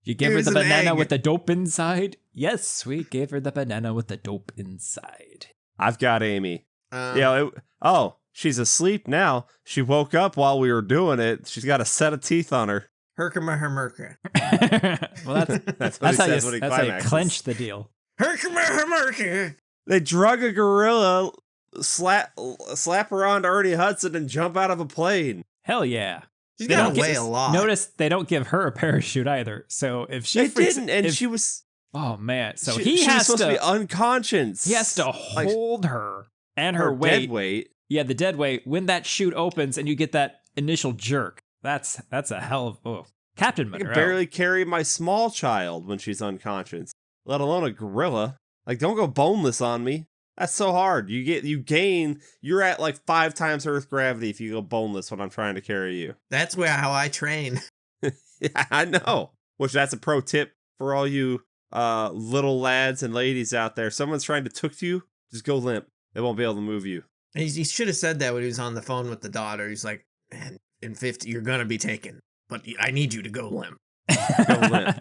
You gave her Here's the an banana egg. with the dope inside? Yes, we gave her the banana with the dope inside. I've got Amy. She's asleep now. She woke up while we were doing it. She's got a set of teeth on her. Herkimer Hermerka. Well, that's That's what he how you says when he that's how you climaxes. clinch the deal. They drug a gorilla, slap her onto Ernie Hudson, and jump out of a plane. Hell yeah. She's They got don't to weigh a lot. Notice they don't give her a parachute either. So if she She was. Oh man. So she has was supposed to be unconscious. He has to hold her and her weight. Dead weight. Yeah, the dead weight. When that chute opens and you get that initial jerk, that's a hell of Captain Monroe. I can barely carry my small child when she's unconscious, let alone a gorilla. Like, don't go boneless on me. That's so hard. You're at like 5 times Earth gravity if you go boneless when I'm trying to carry you. That's how I train. Yeah, I know. Which that's a pro tip for all you little lads and ladies out there. Someone's trying to tuk you, just go limp. They won't be able to move you. He should have said that when he was on the phone with the daughter. He's like, man, in 50, you're going to be taken, but I need you to go limp. Go limp.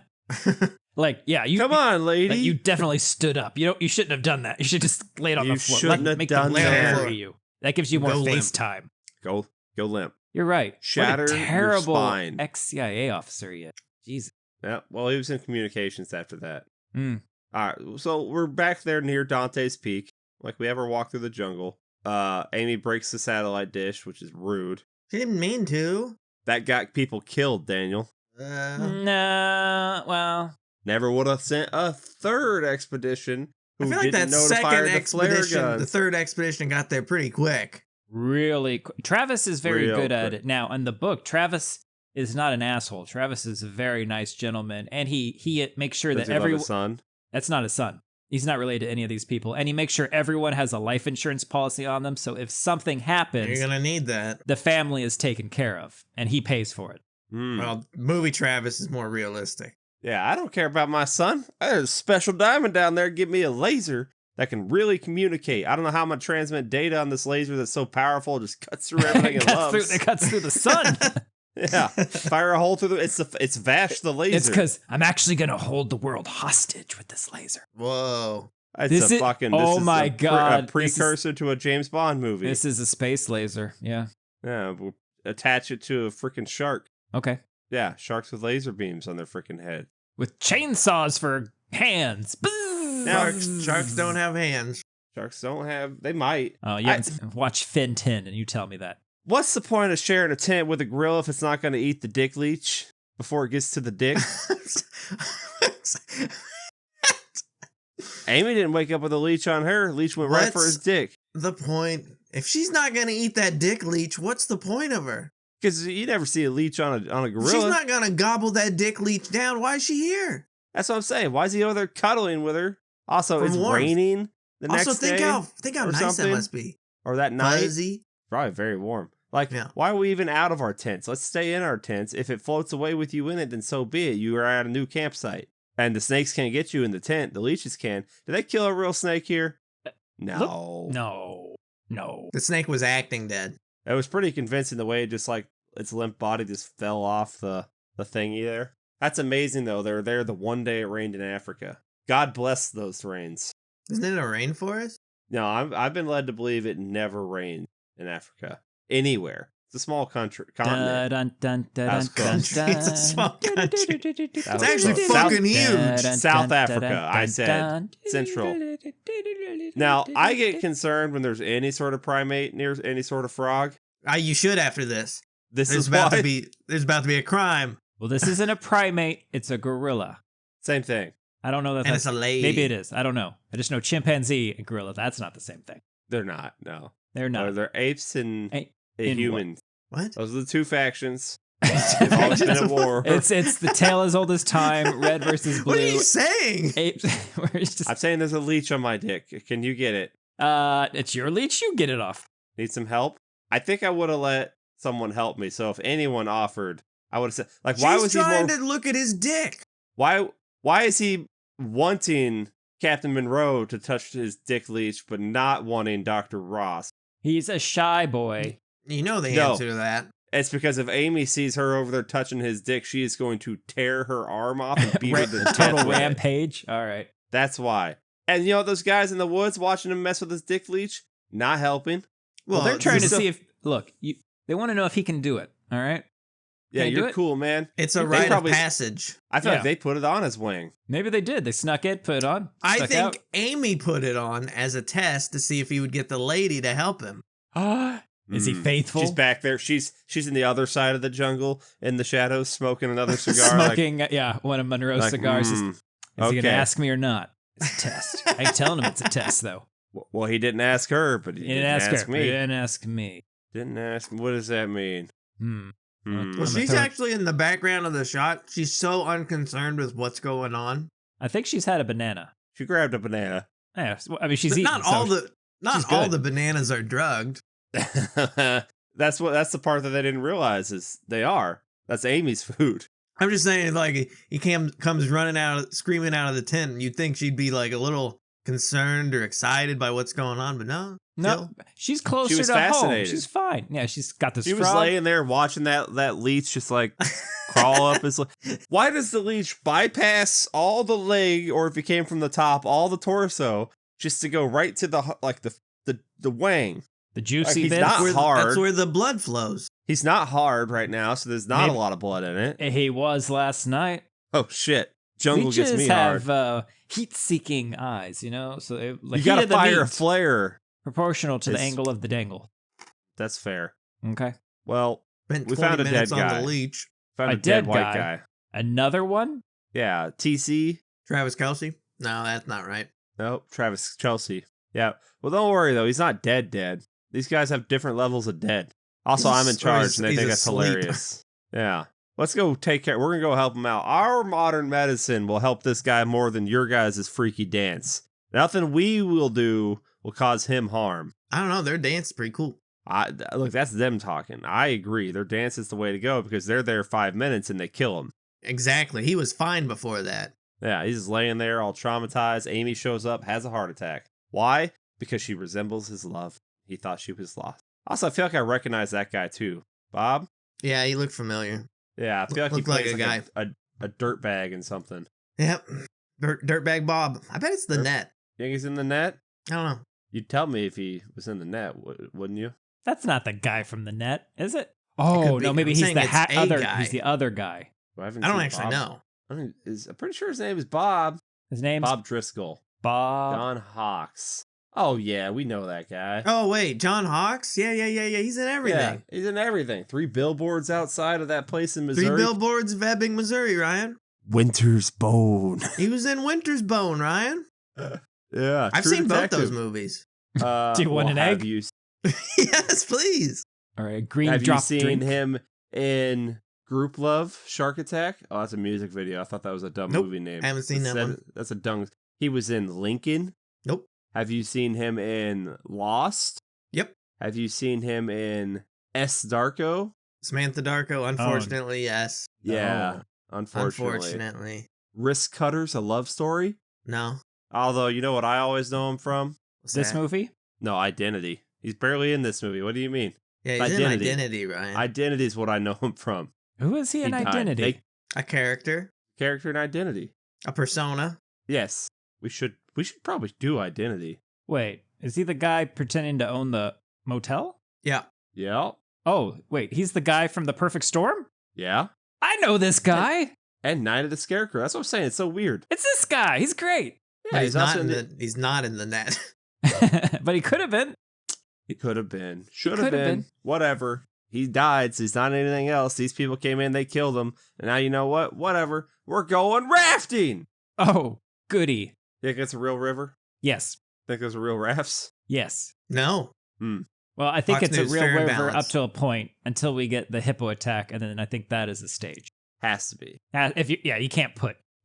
Like, yeah, you come on, lady. Like, you definitely stood up. You shouldn't have done that. You should just lay it on the floor. Shouldn't have done that. You. That gives you more face time. Go limp. You're right. Shatter what a terrible your spine. ex-CIA officer he is. Jesus. Yeah, well, he was in communications after that. Mm. All right, so we're back there near Dante's Peak. Like we ever walk through the jungle. Amy breaks the satellite dish, which is rude. She didn't mean to. That got people killed, Daniel. No, well. Never would have sent a third expedition who I feel like didn't that notify second the flare expedition, guns. the third expedition got there pretty quick. Really quick. Travis is very Real good at quick. it. Now, in the book, Travis is not an asshole. Travis is a very nice gentleman, and he makes sure Does that he love everyone. his son? That's not his son. He's not related to any of these people, and he makes sure everyone has a life insurance policy on them. So if something happens, You're gonna need that. the family is taken care of, and he pays for it. Mm. Well, movie Travis is more realistic. Yeah, I don't care about my son. There's a special diamond down there. Give me a laser that can really communicate. I don't know how I'm gonna transmit data on this laser that's so powerful. It just cuts through everything it loves. It cuts through the sun. Yeah, fire a hole through it's Vash the laser. It's because I'm actually gonna hold the world hostage with this laser. Whoa. It's a precursor to a James Bond movie. This is a space laser. Yeah. Yeah, we'll attach it to a freaking shark. Okay. Yeah, sharks with laser beams on their freaking head. With chainsaws for hands. Now, Sharks don't have hands. Sharks don't have. They might. Oh, yeah. Watch Fin 10 and you tell me that. What's the point of sharing a tent with a gorilla if it's not going to eat the dick leech before it gets to the dick? Amy didn't wake up with a leech on her. Leech went right for his dick. The point? If she's not gonna eat that dick leech, what's the point of her? Because you never see a leech on a gorilla. She's not gonna gobble that dick leech down. Why is she here? That's what I'm saying. Why is he over there cuddling with her? Also, it's raining the next day. Also, think how nice that must be. Or that night. Fuzzy. Probably very warm. Like, why are we even out of our tents? Let's stay in our tents. If it floats away with you in it, then so be it. You are at a new campsite. And the snakes can't get you in the tent. The leeches can. Did they kill a real snake here? No. No. The snake was acting dead. It was pretty convincing the way it just like its limp body just fell off the thingy there. That's amazing though. They were there the one day it rained in Africa. God bless those rains. Isn't it a rainforest? No, I've been led to believe it never rained in Africa. Anywhere. It's a small continent. It's a small country. It's actually fucking huge. South Africa, I said. Central. Now, I get concerned when there's any sort of primate near any sort of frog. You should after this. There's about to be a crime. Well, this isn't a primate. It's a gorilla. Same thing. I don't know that. And it's a lady. Maybe it is. I don't know. I just know chimpanzee and gorilla. That's not the same thing. They're not. No. They're not. They're apes and humans. What? Those are the two factions. They've always been at war. It's the tale as old as time. Red versus blue. What are you saying? I'm saying there's a leech on my dick. Can you get it? It's your leech. You get it off. Need some help? I think I would have let someone help me. So if anyone offered, I would have said, like, why was he trying to look at his dick? Why is he wanting Captain Monroe to touch his dick leech, but not wanting Dr. Ross? He's a shy boy. You know the answer to that. It's because if Amy sees her over there touching his dick, she is going to tear her arm off and beat her to death. Total rampage. All right. That's why. And you know those guys in the woods watching him mess with his dick leech? Not helping. Well, they're trying to see if, look, they want to know if he can do it. All right. Yeah, Can't do you're it? cool, man. It's a They rite probably- of passage. I feel Yeah. like they put it on his wing. Maybe they did. They snuck it, put it on. I snuck think out. Amy put it on as a test to see if he would get the lady to help him. Is he faithful? She's back there. She's in the other side of the jungle in the shadows, smoking another cigar. Smoking, one of Monroe's like, cigars. Is he okay. gonna ask me or not? It's a test. I ain't telling him it's a test though. Well, he didn't ask her, but he didn't ask her. me. He didn't ask me. Didn't ask. What does that mean? Hmm. Well, I'm she's a third- actually in the background of the shot. She's so unconcerned with what's going on. I think she's had a banana. She grabbed a banana. Yeah, I mean she's But eating. not all she's all good. the bananas are drugged. That's the part that they didn't realize is they are. That's Amy's food. I'm just saying, like, he comes running out, screaming out of the tent, and you'd think she'd be like a little concerned or excited by what's going on, but no. No, she's closer She was to home. fascinated. She's fine. Yeah, she's got this She was frog. laying there watching that leech just like crawl up his. Why does the leech bypass all the leg, or if he came from the top, all the torso, just to go right to the wang? The juicy he's bits. not hard. That's where the blood flows. He's not hard right now, so there's not Maybe- a lot of blood in it. He was last night. Oh shit! Jungle Leeches gets me hard. have heat-seeking eyes, so they, like, You gotta heat of the fire a meat, flare. proportional to the It's- angle of the dangle. That's fair. Okay, Well, Spent We 20 found a minutes dead on guy. the leech. found A a dead dead white guy. guy. another one. Yeah, TC. Travis Kelsey? No, that's not right. Nope, Travis Chelsea. Yeah. Well, don't worry though. He's not dead. These guys have different levels of dead. Also, I'm in He's- or charge, he's- and they he's think that's asleep. hilarious. Yeah. Let's go take care. We're gonna go help him out. Our modern medicine will help this guy more than your guys' freaky dance. Nothing we will do will cause him harm. I don't know. Their dance is pretty cool. Look, that's them talking. I agree. Their dance is the way to go because they're there 5 minutes and they kill him. Exactly. He was fine before that. Yeah, he's just laying there all traumatized. Amy shows up, has a heart attack. Why? Because she resembles his love. He thought she was lost. Also, I feel like I recognize that guy too. Bob? Yeah, he looked familiar. Yeah, I feel like he Looked like plays a guy. a dirt bag in something. Yep. Dirtbag Bob. I bet it's the Dirt- net. You think he's in the net? I don't know. You'd tell me if he was in the net, wouldn't you? That's not the guy from the net, is it? could Oh be. no, maybe I'm he's saying the it's a other. guy. He's the other guy. Well, I don't actually know. I'm pretty sure his name is Bob. His name's Bob Driscoll. Bob. John Hawks. Oh, yeah, we know that guy. Oh, wait. John Hawks? Yeah. He's in everything. Yeah, he's in everything. 3 billboards outside of that place in Missouri. 3 billboards of Ebbing, Missouri, Ryan. Winter's Bone. He was in Winter's Bone, Ryan. Yeah, I've True seen Detective. both those movies. Do you want an have egg? You, Yes, please. All right, green have you drop seen drink. him in Group Love, Shark Attack? Oh, that's a music video. I thought that was a dumb Nope, movie name. haven't seen that one. That's a dumb. He was in Lincoln. Nope. Have you seen him in Lost? Yep. Have you seen him in S. Darko? Samantha Darko, unfortunately, yes. Yeah, Oh, unfortunately. Risk Cutters, a love story. No. Although, you know what I always know him from? What's this that? movie? No, Identity. He's barely in this movie. What do you mean? Yeah, he's Identity. in Identity, Ryan. Identity is what I know him from. Who is he in died. Identity? A character. Character in Identity. A persona. Yes, we should probably do Identity. Wait, is he the guy pretending to own the motel? Yeah. Yeah, Oh, wait, he's the guy from The Perfect Storm? yeah. I know this guy. And Night of the Scarecrow. That's what I'm saying. It's so weird. It's this guy. He's great. But he's not also he's not in the net. But he could have been. He could have been. Should have could have been. been. Whatever. He died, so he's not anything else. These people came in, they killed him. And now you know what? Whatever. We're going rafting. Oh, goody. Think it's a real river? Yes. Think there's a real rafts? Yes. No. Well, I think Fox it's a News, real fair and river up balanced. to a point until we get the hippo attack, and then I think that is the stage. Has to be.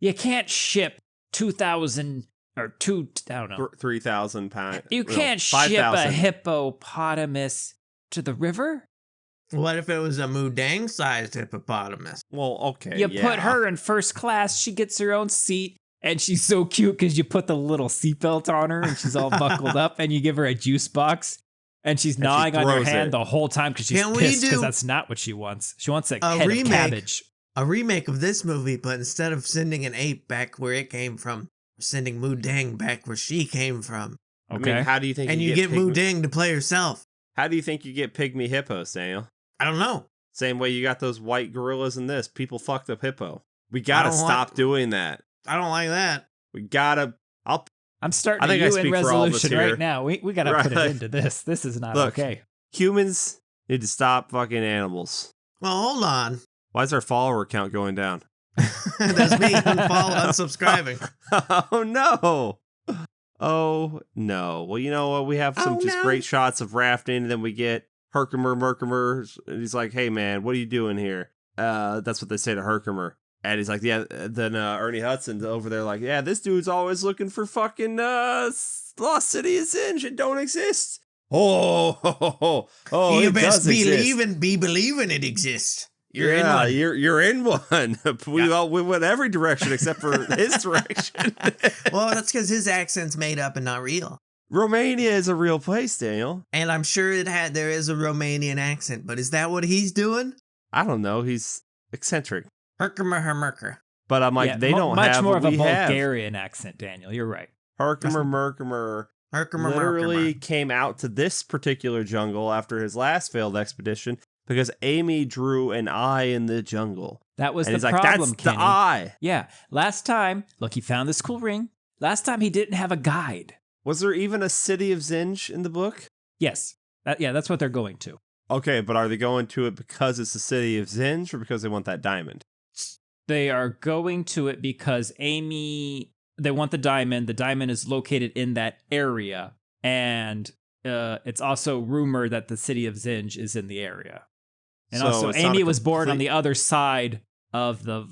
You can't ship 2,000 or two. I don't know. 3,000 pounds. You can't ship 5,000. a hippopotamus to the river. What if it was a Mudang-sized hippopotamus? Well, okay. You yeah. put her in first class. She gets her own seat, and she's so cute because you put the little seatbelt on her, and she's all buckled up, and you give her a juice box, and she's she gnawing on your throws hand it. the whole time because she's Can we pissed because do that's not what she wants. She wants a a head remake? of cabbage. A remake of this movie, but instead of sending an ape back where it came from, we're sending Mudang back where she came from. Okay. I mean, how do you think And you get pygmy- Mudang to play herself. How do you think you get pygmy hippos, Daniel? I don't know. Same way you got those white gorillas in this. People fucked up hippo. We gotta stop doing that. I don't like that. We gotta. I'm starting I think a I UN speak for all of us resolution here. right now. We got to put it into this. This is not Look, okay. Humans need to stop fucking animals. Well, hold on. Why is our follower count going down? That's me unsubscribing. Oh no. Oh no. Well, you know what? We have some great shots of rafting, and then we get Herkimer. And he's like, "Hey man, what are you doing here?" That's what they say to Herkimer. And he's like, yeah, then Ernie Hudson's over there like, yeah, this dude's always looking for fucking Lost City of Zinj. It don't exist. Oh, You it best does exist. believing it exists. You're in Yeah, one. you're in one. We went every direction except for his direction. Well, that's because his accent's made up and not real. Romania is a real place, Daniel. And I'm sure there is a Romanian accent, but is that what he's doing? I don't know. He's eccentric. Herkimer. But I'm like, they don't much have more what of a we have. Bulgarian accent, Daniel. You're right. Herkimer literally Herkimer. came out to this particular jungle after his last failed expedition because Amy drew an eye in the jungle. That was And the he's like, problem, that's Kenny. the eye. Yeah. Last time, look, he found this cool ring. Last time he didn't have a guide. Was there even a city of Zinj in the book? Yes. That's what they're going to. Okay, but are they going to it because it's the city of Zinj or because they want that diamond? They are going to it because they want the diamond. The diamond is located in that area. And it's also rumored that the city of Zinj is in the area. And So also, it's not Amy a was born on complete- the other side of the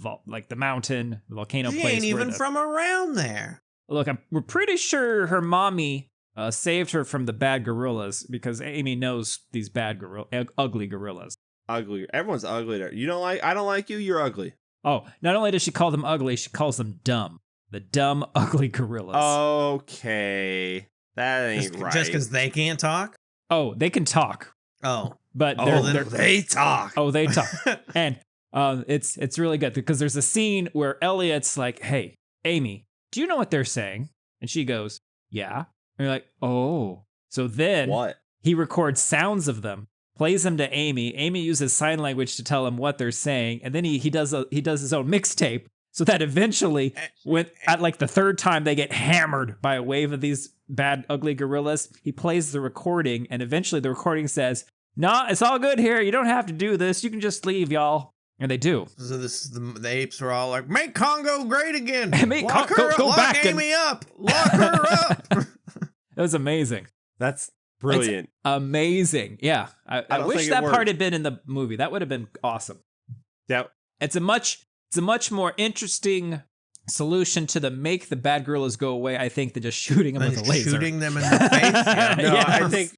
mountain, the volcano She place. ain't where even from around there. Look, we're pretty sure her mommy saved her from the bad gorillas because Amy knows these ugly gorillas. Ugly. Everyone's ugly there. I don't like you, you're ugly. Oh, not only does she call them ugly, she calls them dumb. The dumb, ugly gorillas. Okay. That ain't right. Just because they can't talk? Oh, they can talk, Oh. but they talk. Oh, they talk. And it's really good because there's a scene where Elliot's like, "Hey, Amy, do you know what they're saying?" And she goes, "Yeah." And you're like, "Oh." So then What? he records sounds of them, plays them to Amy. Amy uses sign language to tell him what they're saying, and then he does his own mixtape so that eventually, at like the third time they get hammered by a wave of these bad, ugly gorillas, he plays the recording, and eventually the recording says, "Nah, it's all good here. You don't have to do this. You can just leave, y'all." And they do. So the apes were all like, "Make Congo great again. Lock her up. Lock back Amy up. Lock her up." It was amazing. That's brilliant. Amazing. Yeah. I don't wish think it that part worked. had been in the movie. That would have been awesome. Yeah. It's a much more interesting solution to make the bad gorillas go away, I think, than just shooting them with a laser. Shooting them in the face. Yeah. No, Yes. I think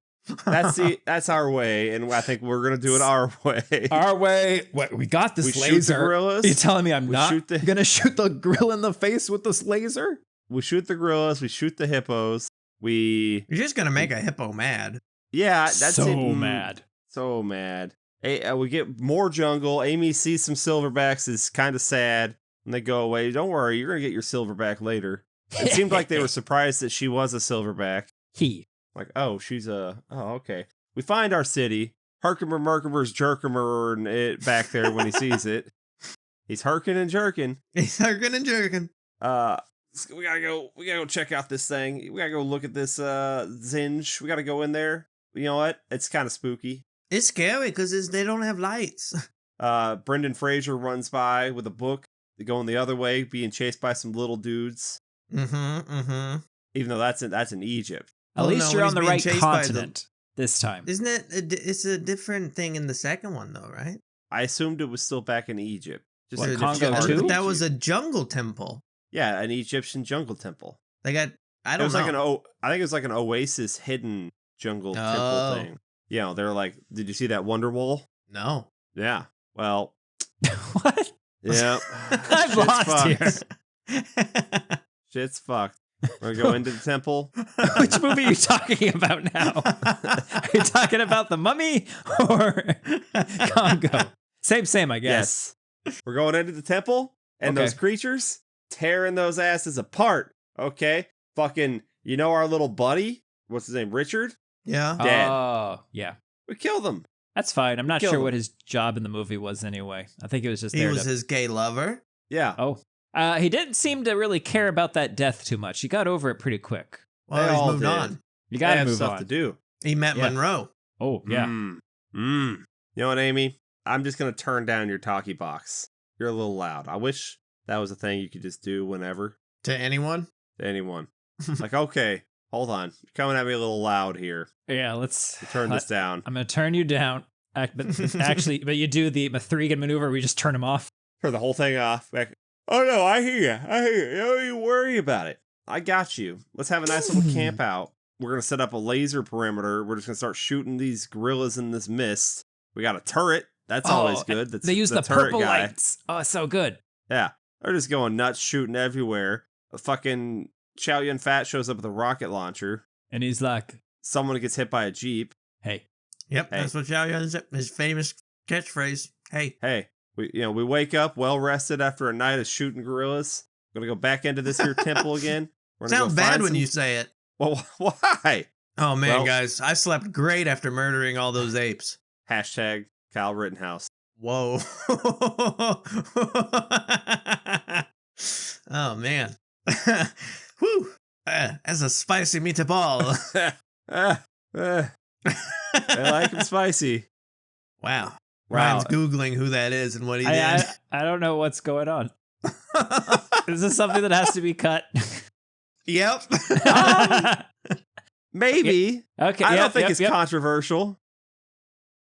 that's our way, and I think we're gonna do it our way. Our way. What, we got this We shoot the laser. gorillas. You're telling me I'm We not shoot the- gonna shoot the gorilla in the face with this laser? We shoot the gorillas. We shoot the hippos. We You're just gonna make a hippo mad. that's so it. mad. So mad. We get more jungle. Amy sees some silverbacks. Is kind of sad, and they go away. Don't worry, you're gonna get your silverback later. It seemed like they were surprised that she was a silverback. Like, oh, okay. We find our city. Merkimer's jerkimer it back there when he sees it. He's herking and jerking. He's herking and jerking. We gotta go check out this thing. We gotta go look at this Zinj. We gotta go in there. You know what? It's kind of spooky. It's scary because they don't have lights. Brendan Fraser runs by with a book, going the other way, being chased by some little dudes. Even though that's in Egypt. At least you're on the right continent this time. Isn't it? It's a different thing in the second one, though, right? I assumed it was still back in Egypt. Just What, a Congo different part too? of But that Egypt. was a jungle temple. Yeah, an Egyptian jungle temple. They got. I It don't was know. I think it was like an oasis hidden jungle Oh. temple thing. You know, they're like, did you see that Wonder Wall? No. Yeah. Well, What? yeah. I'm lost here. Shit's fucked. We're gonna go into the temple. Which movie are you talking about now? Are you talking about The Mummy or Congo? Same, I guess. Yes. We're going into the temple, and Okay. those creatures tearing those asses apart. Okay. Fucking, you know our little buddy? What's his name? Richard? Yeah. Dead. Oh, yeah. We killed him. That's fine. I'm not Killed sure him. what his job in the movie was anyway. I think it was just He there was to... his gay lover. Yeah. Oh. He didn't seem to really care about that death too much. He got over it pretty quick. Well, They he's all moved did. on. You They gotta have move stuff on. to do. He met Yeah. Monroe. Oh, yeah. You know what, Amy? I'm just going to turn down your talkie box. You're a little loud. I wish that was a thing you could just do whenever To anyone? to anyone. Like, okay, hold on. You're coming at me a little loud here. Yeah, let's... Turn this down. I'm going to turn you down. But actually, but you do the Mithrigan maneuver where you just turn him off. Turn the whole thing off. Back. Oh, no, I hear you. I hear you. Don't you worry about it. I got you. Let's have a nice little camp out. We're going to set up a laser perimeter. We're just going to start shooting these gorillas in this mist. We got a turret. That's always good. That's They use the turret purple guy. lights. Oh, it's so good. Yeah. They're just going nuts, shooting everywhere. A fucking Chow Yun Fat shows up with a rocket launcher. And he's like, Someone gets hit by a Jeep. hey. Yep, Hey. that's what Chow Yun's his famous catchphrase. Hey. Hey, we wake up well rested after a night of shooting gorillas. Gonna go back into this here temple again. We're gonna Sound go bad find when some- you say it. Well, why? Oh man, Well- guys, I slept great after murdering all those apes. Hashtag Kyle Rittenhouse. Whoa. Oh man. Whew. That's a spicy meatball. I like him spicy. Wow. Wow. Ryan's Googling who that is and what he did. I don't know what's going on. Is this something that has to be cut? Yep. Maybe. Okay. I yep, don't think yep, it's yep. controversial.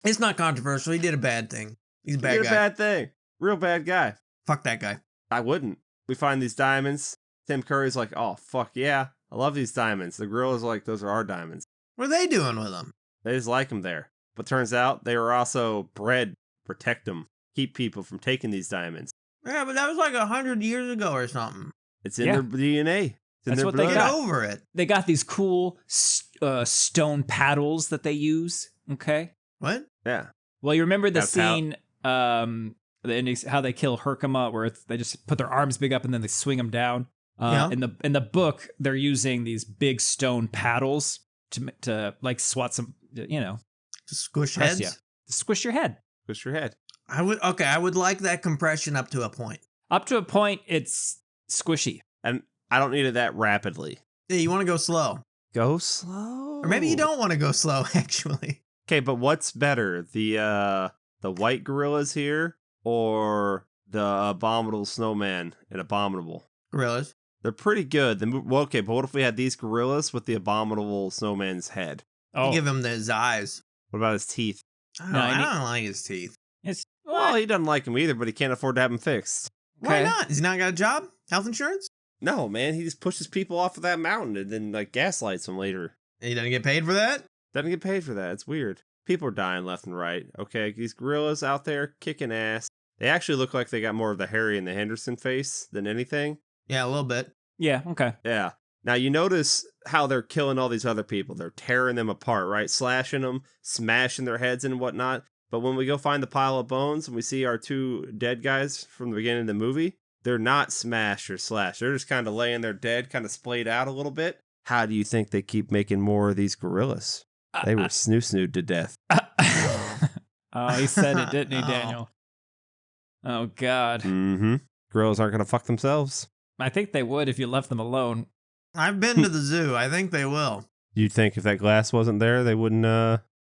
It's not controversial. He did a bad thing. He's a He bad did guy. a bad thing. Real bad guy. Fuck that guy. I wouldn't. We find these diamonds. Tim Curry's like, oh, fuck yeah. I love these diamonds. The gorilla's like, those are our diamonds. What are they doing with him? They just like them there. But turns out they were also bred to protect them, keep people from taking these diamonds. Yeah, but that was like 100 years ago or something. It's in Yeah. their DNA. It's in That's their what they blood. Get got. over it. They got these cool stone paddles that they use. Okay. What? Yeah. Well, you remember the That's how- scene, how they kill Herkimer, where they just put their arms big up and then they swing them down. Yeah. In the book, they're using these big stone paddles to like swat some, To squish press heads? ya. To squish your head. Push your head. I would like that compression up to a point. Up to a point, it's squishy. And I don't need it that rapidly. Yeah, you want to go slow. Go slow. Or maybe you don't want to go slow, actually. Okay, but what's better? The white gorillas here or the abominable snowman and abominable? Gorillas. They're pretty good. Well, okay, but what if we had these gorillas with the abominable snowman's head? Oh, You give him his eyes. What about his teeth? No, I I need- don't like his teeth. it's Well, he doesn't like them either, but he can't afford to have them fixed. Why Okay. not? Has he not got a job? Health insurance? No, man, he just pushes people off of that mountain and then like gaslights them later. And he doesn't get paid for that? Doesn't get paid for that. It's weird. People are dying left and right. Okay, these gorillas out there kicking ass. They actually look like they got more of the Harry and the Henderson face than anything. Yeah, a little bit. yeah, okay. Yeah. Now you notice how they're killing all these other people. They're tearing them apart, right? Slashing them, smashing their heads and whatnot. But when we go find the pile of bones and we see our two dead guys from the beginning of the movie, they're not smashed or slashed. They're just kind of laying there dead, kind of splayed out a little bit. How do you think they keep making more of these gorillas? They were snoo-snooed to death. Oh, he said it, didn't he, Oh. Daniel? Oh, God. Mm-hmm. Gorillas aren't going to fuck themselves. I think they would if you left them alone. I've been to the zoo. I think they will. You'd think if that glass wasn't there, they wouldn't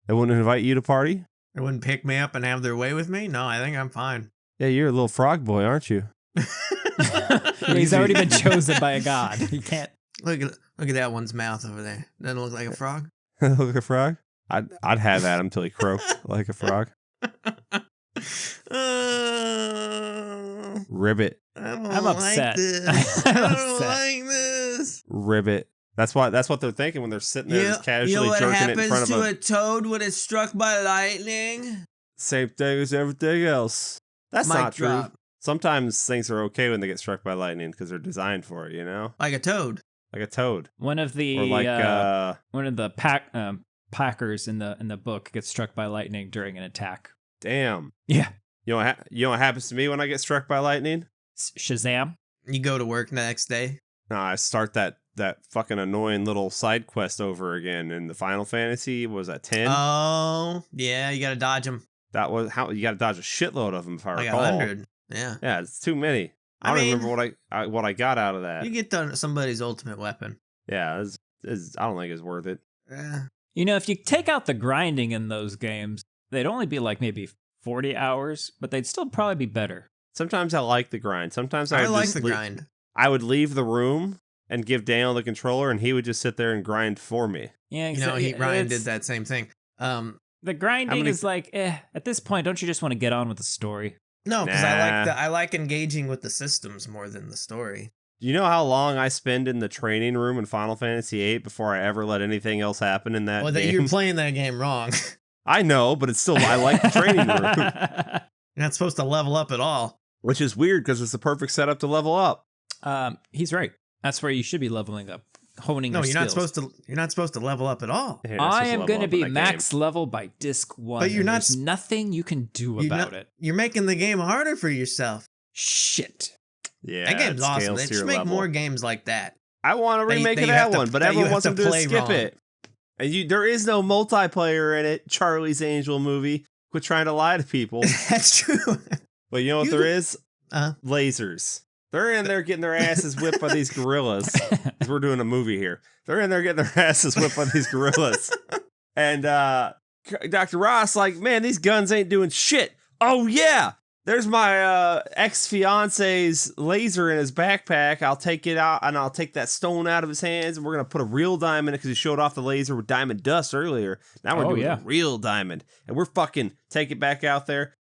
invite you to party? They wouldn't pick me up and have their way with me? No, I think I'm fine. Yeah, you're a little frog boy, aren't you? He's already been chosen by a god. He can't. Look at that one's mouth over there. Doesn't it look like a frog? Look like a frog? I'd have at him till he croaked like a frog. Ribbit. I'm upset. Like this. I'm I don't upset. like this. Ribbit. That's what they're thinking when they're sitting there just casually you know what jerking it in happens front of to a toad when it's struck by lightning? same thing as everything else. That's Mic not true. drop. Sometimes things are okay when they get struck by lightning because they're designed for it, you know? Like a toad. Like a toad. One of the Or like one of the packers in the book gets struck by lightning during an attack. damn. Yeah. You know what happens to me when I get struck by lightning? Shazam. You go to work the next day. No, I start that that fucking annoying little side quest over again in the Final Fantasy. What was that 10? Oh, yeah, you gotta dodge them. That was how you got to dodge a shitload of them. If I Like recall, 100. Yeah. Yeah, it's too many. I don't remember what I got out of that. You get somebody's ultimate weapon. Yeah, I don't think it's worth it. Yeah. You know, if you take out the grinding in those games, they'd only be like maybe 40 hours, but they'd still probably be better. Sometimes I like the grind. Sometimes I would like just the grind. I would leave the room and give Daniel the controller, and he would just sit there and grind for me. Yeah, You know, Ryan did that same thing. The grinding is like, at this point, don't you just want to get on with the story? No, because Nah. I like engaging with the systems more than the story. Do you know how long I spend in the training room in Final Fantasy VIII before I ever let anything else happen in that Well, game? you're playing that game wrong. I know, but it's still, I like the training room. You're not supposed to level up at all. Which is weird because it's the perfect setup to level up. He's right. That's where you should be leveling up, honing your skills. You're not supposed to level up at all. You're not I supposed am level going to up in be that max game. level by disc 1. But you're not There's nothing you can do You're about not- it. You're making the game harder for yourself. Shit. Yeah, That game's it awesome. scales They to should your make level. more games like that. I want to remake you of have that to- one, but that you everyone have wants to them to play skip wrong. it. And there is no multiplayer in it. Charlie's Angel movie. Quit trying to lie to people. That's true. But you know what there is? Uh, Lasers. They're in there getting their asses whipped by these gorillas. 'Cause we're doing a movie here. They're in there getting their asses whipped by these gorillas. And Dr. Ross, like, man, these guns ain't doing shit. Oh, yeah. There's my ex-fiance's laser in his backpack. I'll take it out, and I'll take that stone out of his hands, and we're going to put a real diamond in it because he showed off the laser with diamond dust earlier. Now we're doing a real diamond. And we're fucking take it back out there.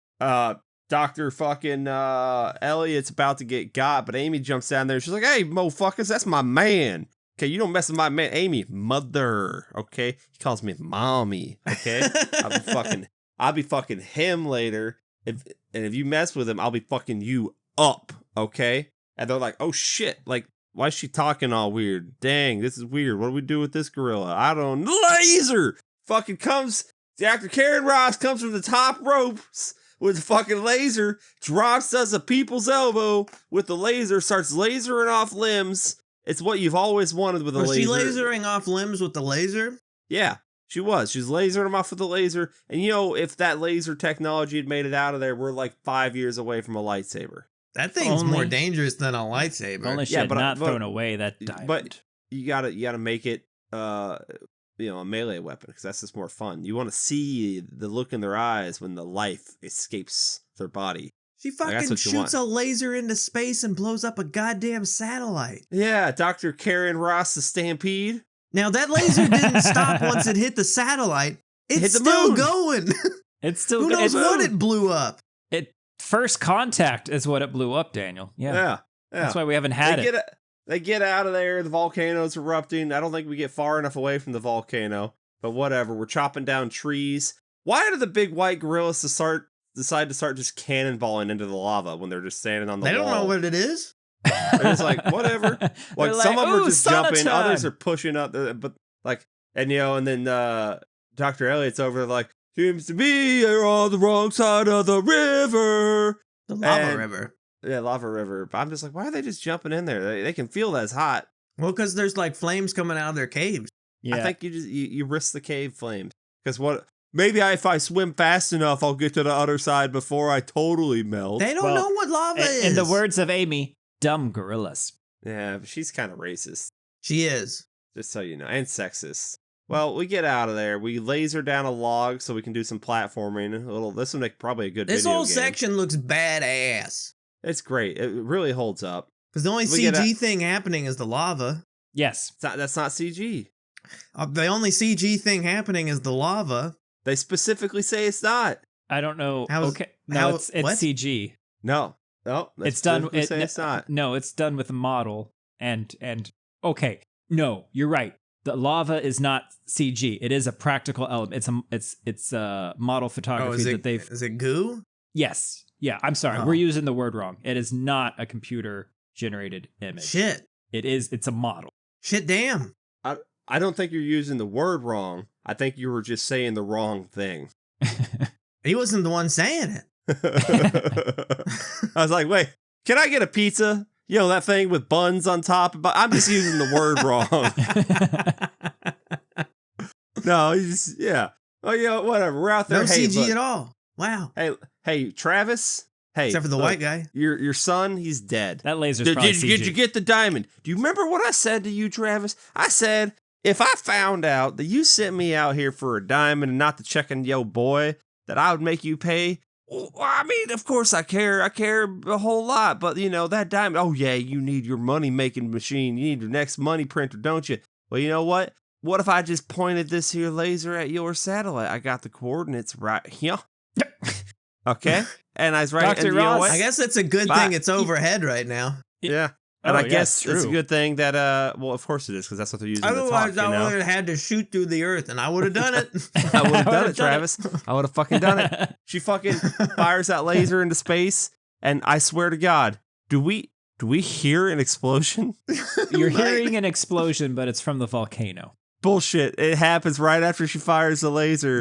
Dr. fucking Elliot's about to get got, but Amy jumps down there. And she's like, hey, motherfuckers, that's my man. Okay, you don't mess with my man. Amy, mother. Okay, he calls me mommy. Okay, I'll be fucking him later. If you mess with him, I'll be fucking you up. Okay, and they're like, oh shit, like why is she talking all weird? Dang, this is weird. What do we do with this gorilla? I don't know. Laser fucking comes. Dr. Karen Ross comes from the top ropes with the fucking laser, drops us a people's elbow with the laser, starts lasering off limbs. It's what you've always wanted with a laser. Was she lasering off limbs with the laser? Yeah, she was. She's lasering them off with the laser. And you know, if that laser technology had made it out of there, we're like 5 years away from a lightsaber. That thing's more dangerous than a lightsaber. Only she had not thrown away that diamond. But you gotta make it a melee weapon, because that's just more fun. You want to see the look in their eyes when the life escapes their body. She fucking shoots a laser into space and blows up a goddamn satellite. Yeah, Dr. Karen Ross, the Stampede. Now, that laser didn't stop once it hit the satellite. It's still going. It's still Who knows what it blew up? First contact is what it blew up, Daniel. Yeah. That's why we haven't had it. They get out of there. The volcano's erupting. I don't think we get far enough away from the volcano, but whatever. We're chopping down trees. Why do the big white gorillas decide to start just cannonballing into the lava when they're just standing on the wall? They don't know what it is. They're just like, whatever. Like, some of them are just jumping, others are pushing up. But like, and then Dr. Elliot's over there like, seems to be you're on the wrong side of the river. The lava river. Yeah, lava river. But I'm just like, why are they just jumping in there? They can feel that's hot. Well, because there's like flames coming out of their caves. Yeah. I think you risk the cave flames. Because maybe if I swim fast enough, I'll get to the other side before I totally melt. They don't know what lava is. In the words of Amy, dumb gorillas. Yeah, but she's kind of racist. She is. Just so you know. And sexist. Well, we get out of there. We laser down a log so we can do some platforming. This would make probably a good video game. This whole section looks badass. It's great. It really holds up. Because the only CG thing happening is the lava. Yes. That's not CG. The only CG thing happening is the lava. They specifically say it's not. I don't know. It's CG. No. It's done. It's not. No, it's done with a model. And okay. No, you're right. The lava is not CG. It is a practical element. It's a model photography that they've. Is it goo? Yes. Yeah. I'm sorry. We're using the word wrong. It is not a computer generated image. Shit. It is. It's a model. Shit. Damn. I don't think you're using the word wrong. I think you were just saying the wrong thing. He wasn't the one saying it. I was like, wait, can I get a pizza? You know, that thing with buns on top. But I'm just using the word wrong. No, yeah. Oh, yeah, whatever. We're out there. No hey, CG look. at all. Wow. Hey, Travis. Hey, Except for the white guy. Your son, he's dead. That laser's probably CG. Did you get the diamond? Do you remember what I said to you, Travis? I said, if I found out that you sent me out here for a diamond and not to check on yo boy, that I would make you pay. Well, I mean, of course I care. I care a whole lot. But, you know, that diamond, oh, yeah, you need your money-making machine. You need your next money printer, don't you? Well, you know what? What if I just pointed this here laser at your satellite? I got the coordinates right here. Okay? And I was right. Dr. And you know Ross. what? I guess it's a good thing it's overhead right now. Yeah. And I guess true. it's a good thing that, well, of course it is, because that's what they're using to talk, Otherwise, you I know? would have had to shoot through the earth, and I would have done it. I would have done it, Travis. I would have fucking done it. She fucking fires that laser into space, and I swear to God, do we hear an explosion? You're hearing an explosion, but it's from the volcano. Bullshit. It happens right after she fires the laser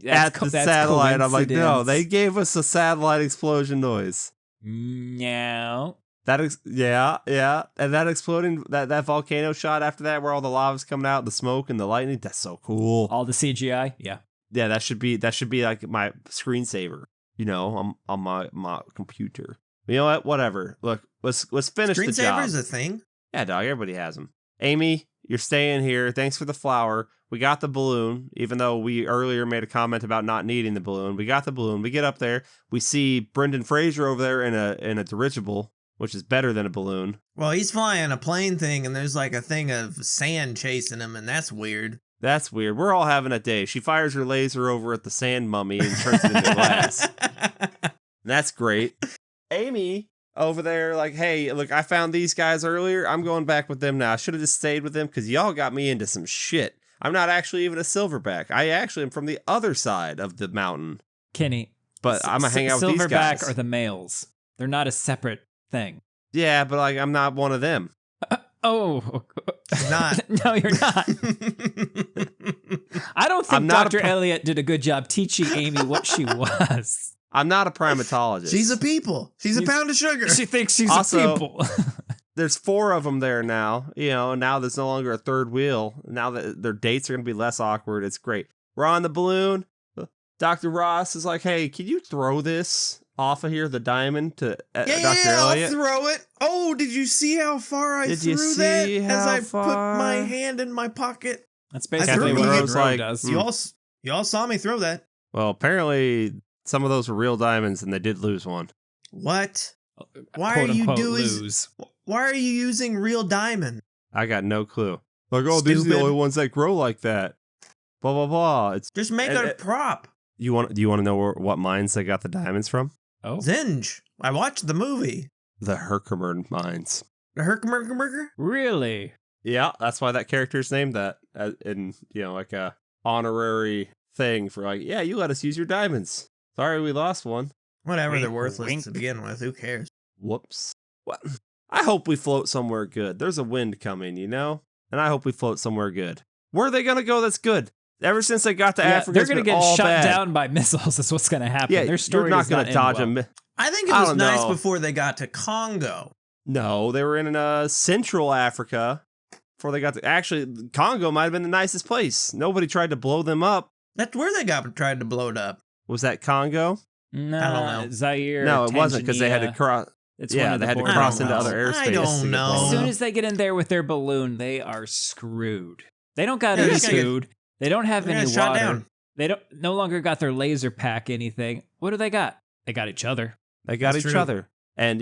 at the satellite. I'm like, no, they gave us a satellite explosion noise. No. Yeah. And that exploding, that volcano shot after that, where all the lava's coming out, the smoke and the lightning, that's so cool. All the CGI? Yeah. Yeah, that should be like my screensaver, you know, on my computer. You know what? Whatever. Look, let's finish the job. Screensaver's a thing? Yeah, dog, everybody has them. Amy, you're staying here. Thanks for the flower. We got the balloon, even though we earlier made a comment about not needing the balloon. We got the balloon. We get up there. We see Brendan Fraser over there in a dirigible, which is better than a balloon. Well, he's flying a plane thing, and there's like a thing of sand chasing him, and that's weird. That's weird. We're all having a day. She fires her laser over at the sand mummy and turns it into glass. That's great. Amy over there, like, hey, look, I found these guys earlier. I'm going back with them now. I should have just stayed with them because y'all got me into some shit. I'm not actually even a silverback. I actually am from the other side of the mountain. Kenny. But I'm going to hang out with these guys. Silverback are the males. They're not a separate thing. Yeah, but like I'm not one of them. Oh. Not. No, you're not. I don't think Dr. Elliott did a good job teaching Amy what she was. I'm not a primatologist. She's a people. She's a pound of sugar. She thinks she's also, a people. There's 4 of them there now, you know, and now there's no longer a third wheel. Now that their dates are going to be less awkward. It's great. We're on the balloon. Dr. Ross is like, hey, can you throw this off of here, the diamond, to Dr. Elliott? I'll throw it. Oh, did you see how far I threw that as I put my hand in my pocket? That's basically what Rose does. You all saw me throw that. Well, apparently some of those were real diamonds, and they did lose one. What? Why Quote, are you unquote, doing? lose. Why are you using real diamond? I got no clue. Like, oh, these are the only ones that grow like that. Blah blah blah. It's just make a prop. Do you want to know what mines they got the diamonds from? Oh, Zinj. I watched the movie. The Herkimer mines. The Herkimer? Really? Yeah, that's why that character's named that, in like a honorary thing for like, yeah, you let us use your diamonds. Sorry, we lost one. Whatever, they're worthless to begin with. Who cares? Whoops. What? I hope we float somewhere good. There's a wind coming, you know? And I hope we float somewhere good. Where are they going to go that's good? Ever since they got to Africa, they're going to get shot down by missiles. That's what's going to happen. Yeah, their story you're not going to dodge a missile. I think it was nice before they got to Congo. No, they were in Central Africa before they got to... Actually, Congo might have been the nicest place. Nobody tried to blow them up. That's where they tried to blow it up. Was that Congo? No, I don't know. Zaire. No, it wasn't, because they had to cross... It's they had to cross into other airspace. I don't know. As soon as they get in there with their balloon, they are screwed. They don't got any food. They don't have any water. Down. They no longer got their laser pack anything. What do they got? They got each other. They got each other. And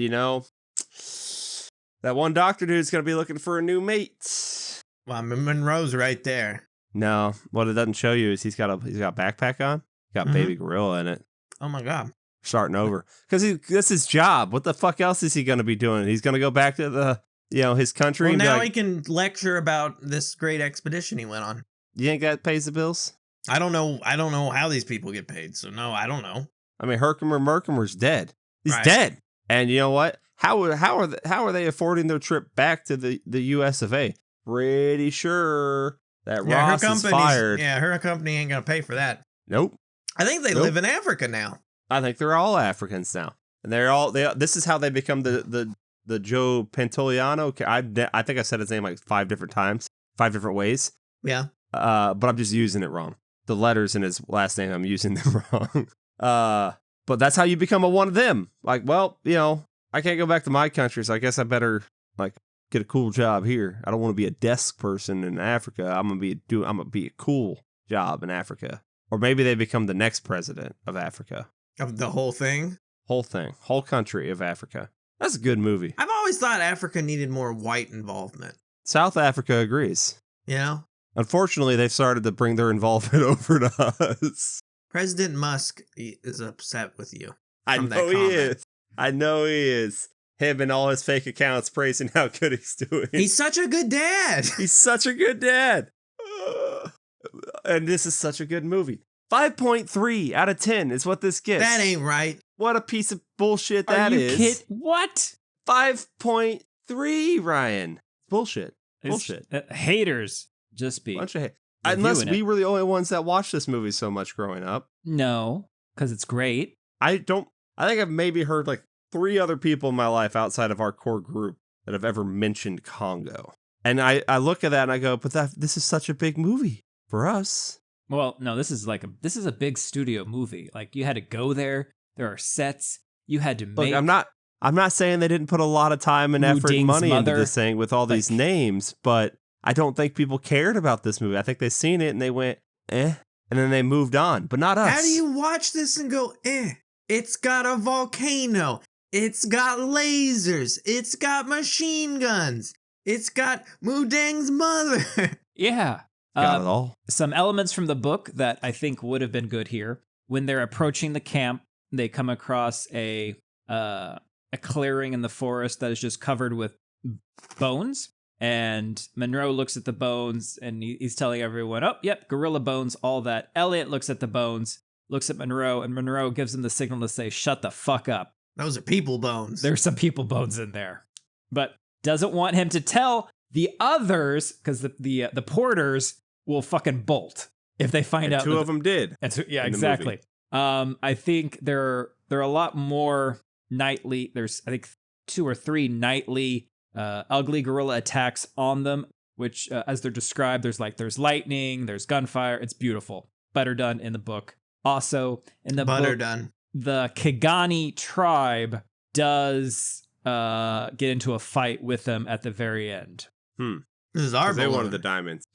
that one doctor dude's going to be looking for a new mate. Well, Monroe's right there. No, what it doesn't show you is he's got a backpack on. Got baby gorilla in it. Oh my God. Starting over. Because that's his job. What the fuck else is he going to be doing? He's going to go back to his country. Well, now he can lecture about this great expedition he went on. You think that pays the bills? I don't know how these people get paid. So no, I don't know. I mean, Merkimer's dead. He's dead. And you know what? How are they affording their trip back to the US of A? Pretty sure that Ross is fired. Yeah, her company ain't gonna pay for that. Nope. I think they live in Africa now. I think they're all Africans now, and this is how they become the the Joe Pantoliano. I think I said his name like 5 different times, 5 different ways. Yeah. But I'm just using it wrong. The letters in his last name, I'm using them wrong. But that's how you become a one of them. Like, well, I can't go back to my country, so I guess I better like get a cool job here. I don't want to be a desk person in Africa. I'm gonna be a cool job in Africa. Or maybe they become the next president of Africa. Of the whole thing? Whole country of Africa. That's a good movie. I've always thought Africa needed more white involvement. South Africa agrees. You know? Unfortunately, they've started to bring their involvement over to us. President Musk is upset with you. I know he is. I know he is. Him and all his fake accounts praising how good he's doing. He's such a good dad. He's such a good dad. And this is such a good movie. 5.3 out of 10 is what this gets. That ain't right. What a piece of bullshit that is. Are you kidding? What? 5.3, Ryan. Bullshit. Bullshit. Haters just be. Bunch of hate. Unless we were the only ones that watched this movie so much growing up. No, because it's great. I think I've maybe heard like 3 other people in my life outside of our core group that have ever mentioned Congo. And I look at that and I go, but this is such a big movie for us. Well, no, this is a big studio movie. Like, you had to go there. There are sets. You had to make. Look, I'm not saying they didn't put a lot of time and effort and money into this thing with all these names, but I don't think people cared about this movie. I think they seen it and they went, and then they moved on, but not us. How do you watch this and go, It's got a volcano. It's got lasers. It's got machine guns. It's got Mudang's mother. Yeah. Got it all. Some elements from the book that I think would have been good here. When they're approaching the camp, they come across a clearing in the forest that is just covered with bones. And Monroe looks at the bones and he's telling everyone, oh, yep, gorilla bones, all that. Elliot looks at the bones, looks at Monroe, and Monroe gives him the signal to say, shut the fuck up. Those are people bones. There's some people bones in there. But doesn't want him to tell the others, because the porters will fucking bolt if they find out. 2 of them did. Yeah, exactly. I think there are a lot more nightly. There's, I think, 2 or 3 nightly ugly gorilla attacks on them, which as they're described, there's lightning, there's gunfire. It's beautiful. Better done in the book. Also in the book, the Kigani tribe does get into a fight with them at the very end. This is our balloon. They wanted the diamonds.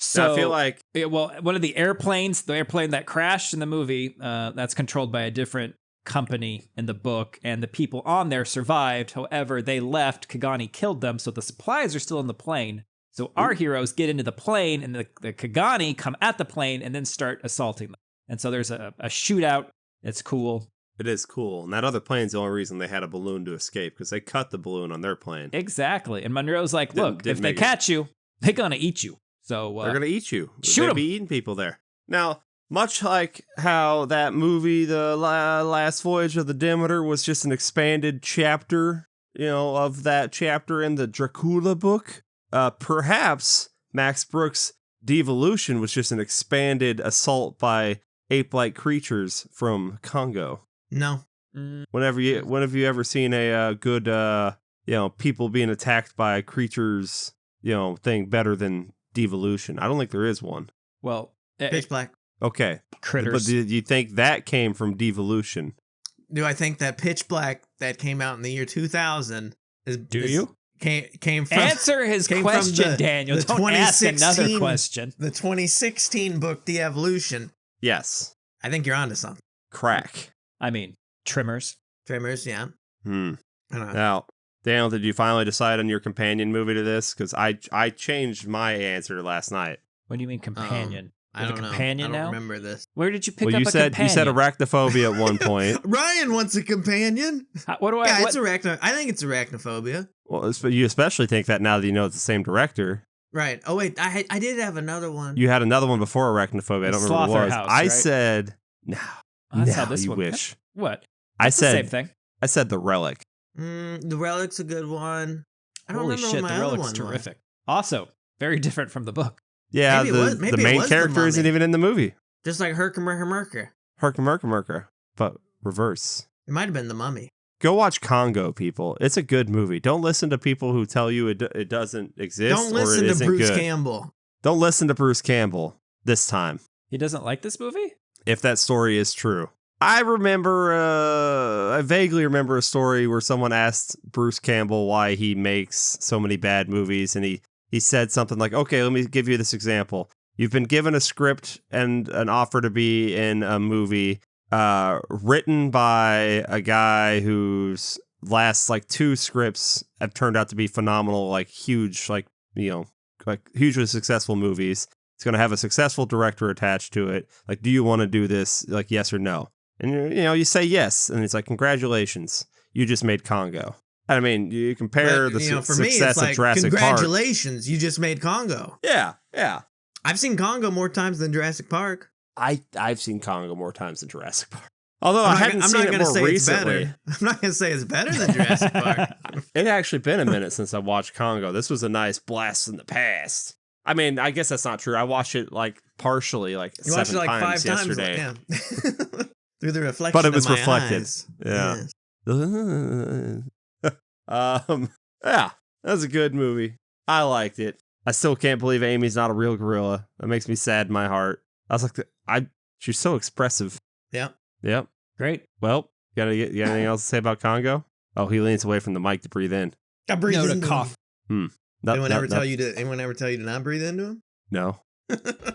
So now, I feel like one of the airplane that crashed in the movie, that's controlled by a different company in the book, and the people on there survived. However, they left. Kigani killed them, so the supplies are still in the plane. So our heroes get into the plane, and the Kigani come at the plane and then start assaulting them. And so there's a shootout. It's cool. It is cool. And that other plane's the only reason they had a balloon to escape, because they cut the balloon on their plane. Exactly. And Monroe's like, look, if they catch you, they're going to eat you. So they're going to eat you. Shoot them. They'll be eating people there. Now, much like how that movie, The Last Voyage of the Demeter, was just an expanded chapter, of that chapter in the Dracula book, perhaps Max Brooks' Devolution was just an expanded assault by ape-like creatures from Congo. No. When have you ever seen a good, people being attacked by creatures, thing better than Devolution? I don't think there is one. Well, Pitch Black. Okay. Critters. But do you think that came from Devolution? Do I think that Pitch Black that came out in the year 2000 came from... Answer his question, Daniel. Don't ask another question. The 2016 book, The Evolution. Yes. I think you're onto something. Crack. I mean, Trimmers. Trimmers, yeah. I don't know. Now, Daniel, did you finally decide on your companion movie to this? Because I changed my answer last night. What do you mean companion? I don't know. I don't remember this. Where did you pick up a companion? You said arachnophobia at one point. Ryan wants a companion. What do I? Yeah, it's I think it's arachnophobia. Well, you especially think that now that you know it's the same director. Right. Oh wait, I did have another one. You had another one before arachnophobia. I don't remember what it was. I said no. That's how this one wish. What? I said the same thing. I said The Relic. The Relic's a good one. I don't Holy remember shit, what my The other Relic's one terrific. Also, very different from the book. Yeah, the main character isn't even in the movie. Just like Herkimer. Herkimer, but reverse. It might have been The Mummy. Go watch Congo, people. It's a good movie. Don't listen to people who tell you it doesn't exist. Don't or listen it to isn't Bruce good. Campbell. Don't listen to Bruce Campbell this time. He doesn't like this movie? If that story is true. I vaguely remember a story where someone asked Bruce Campbell why he makes so many bad movies, and he said something like, okay, let me give you this example. You've been given a script and an offer to be in a movie written by a guy whose last like 2 scripts have turned out to be phenomenal, like huge, like, you know, like hugely successful movies. It's going to have a successful director attached to it. Like, do you want to do this? Like, yes or no? And, you know, you say yes. And it's like, congratulations. You just made Congo. I mean, you compare the for me, success it's like, of Jurassic Park. congratulations, you just made Congo. Yeah. I've seen Congo more times than Jurassic Park. I've seen Congo more times than Jurassic Park. Although I hadn't seen it more recently. I'm not going to say it's better than Jurassic Park. It actually been a minute since I watched Congo. This was a nice blast from the past. I mean, I guess that's not true. I watched it like partially, like you 7 watched it like times 5 yesterday. times. Yeah. Through the reflection. But it was of my reflected. eyes. Yeah. Yes. Yeah, that was a good movie. I liked it. I still can't believe Amy's not a real gorilla. That makes me sad in my heart. I was like, she's so expressive. Yep. Great. Well, you got anything else to say about Congo? Oh, he leans away from the mic to breathe in. I breathe No, to into cough. Anyone ever tell you to not breathe into him? No.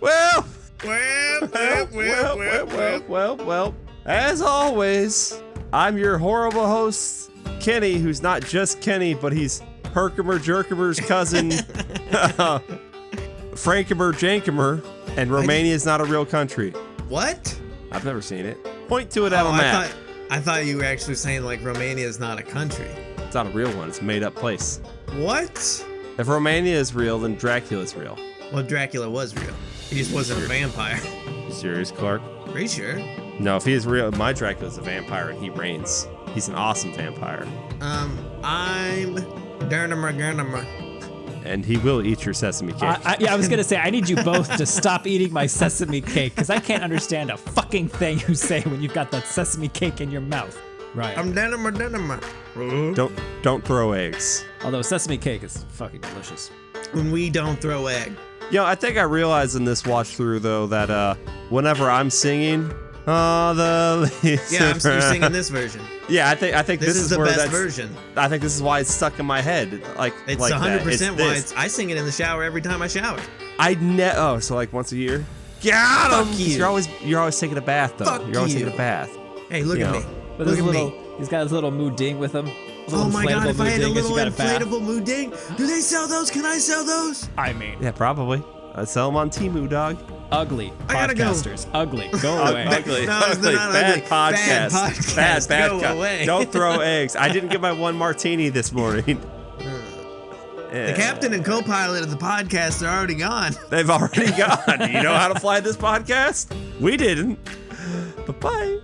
Well. Well. As always, I'm your horrible host, Kenny, who's not just Kenny, but he's Herkimer Jerkimer's cousin, Frankimer Jankimer, and Romania's not a real country. What? I've never seen it. Point to it on a map. I thought you were actually saying like Romania is not a country. It's not a real one. It's a made-up place. What? If Romania is real, then Dracula's real. Well, Dracula was real. He just wasn't a vampire. Serious, Clark? Are you sure? No, if he is real, my Dracula's a vampire and he reigns. He's an awesome vampire. I'm Dernamer. And he will eat your sesame cake. I was going to say, I need you both to stop eating my sesame cake, because I can't understand a fucking thing you say when you've got that sesame cake in your mouth. Right. I'm Dernamer. Don't throw eggs. Although sesame cake is fucking delicious. When we don't throw egg. I think I realized in this watch through though that whenever I'm singing, you're singing this version. Yeah, I think this is the where best version. I think this is why it's stuck in my head. Like it's like 100% why I sing it in the shower every time I shower. So like once a year. Got him. Fuck you. You're always taking a bath though. Fuck You're always you. taking a bath. Hey, look at me. But Look at me. He's got his little mood ding with him. Oh my god, if I had a little inflatable inflatable mood ding, do they sell those? Can I sell those? I mean, Yeah, probably. I sell them on Temu, dog. ugly I gotta go. podcasters. Ugly. Go away. Ugly. No, it's not Bad ugly. podcast. Bad podcast. Bad Go away. Don't throw eggs. I didn't get my one martini this morning. The captain and co-pilot of the podcast are already gone. They've already gone. Do you know how to fly this podcast? We didn't. Bye-bye.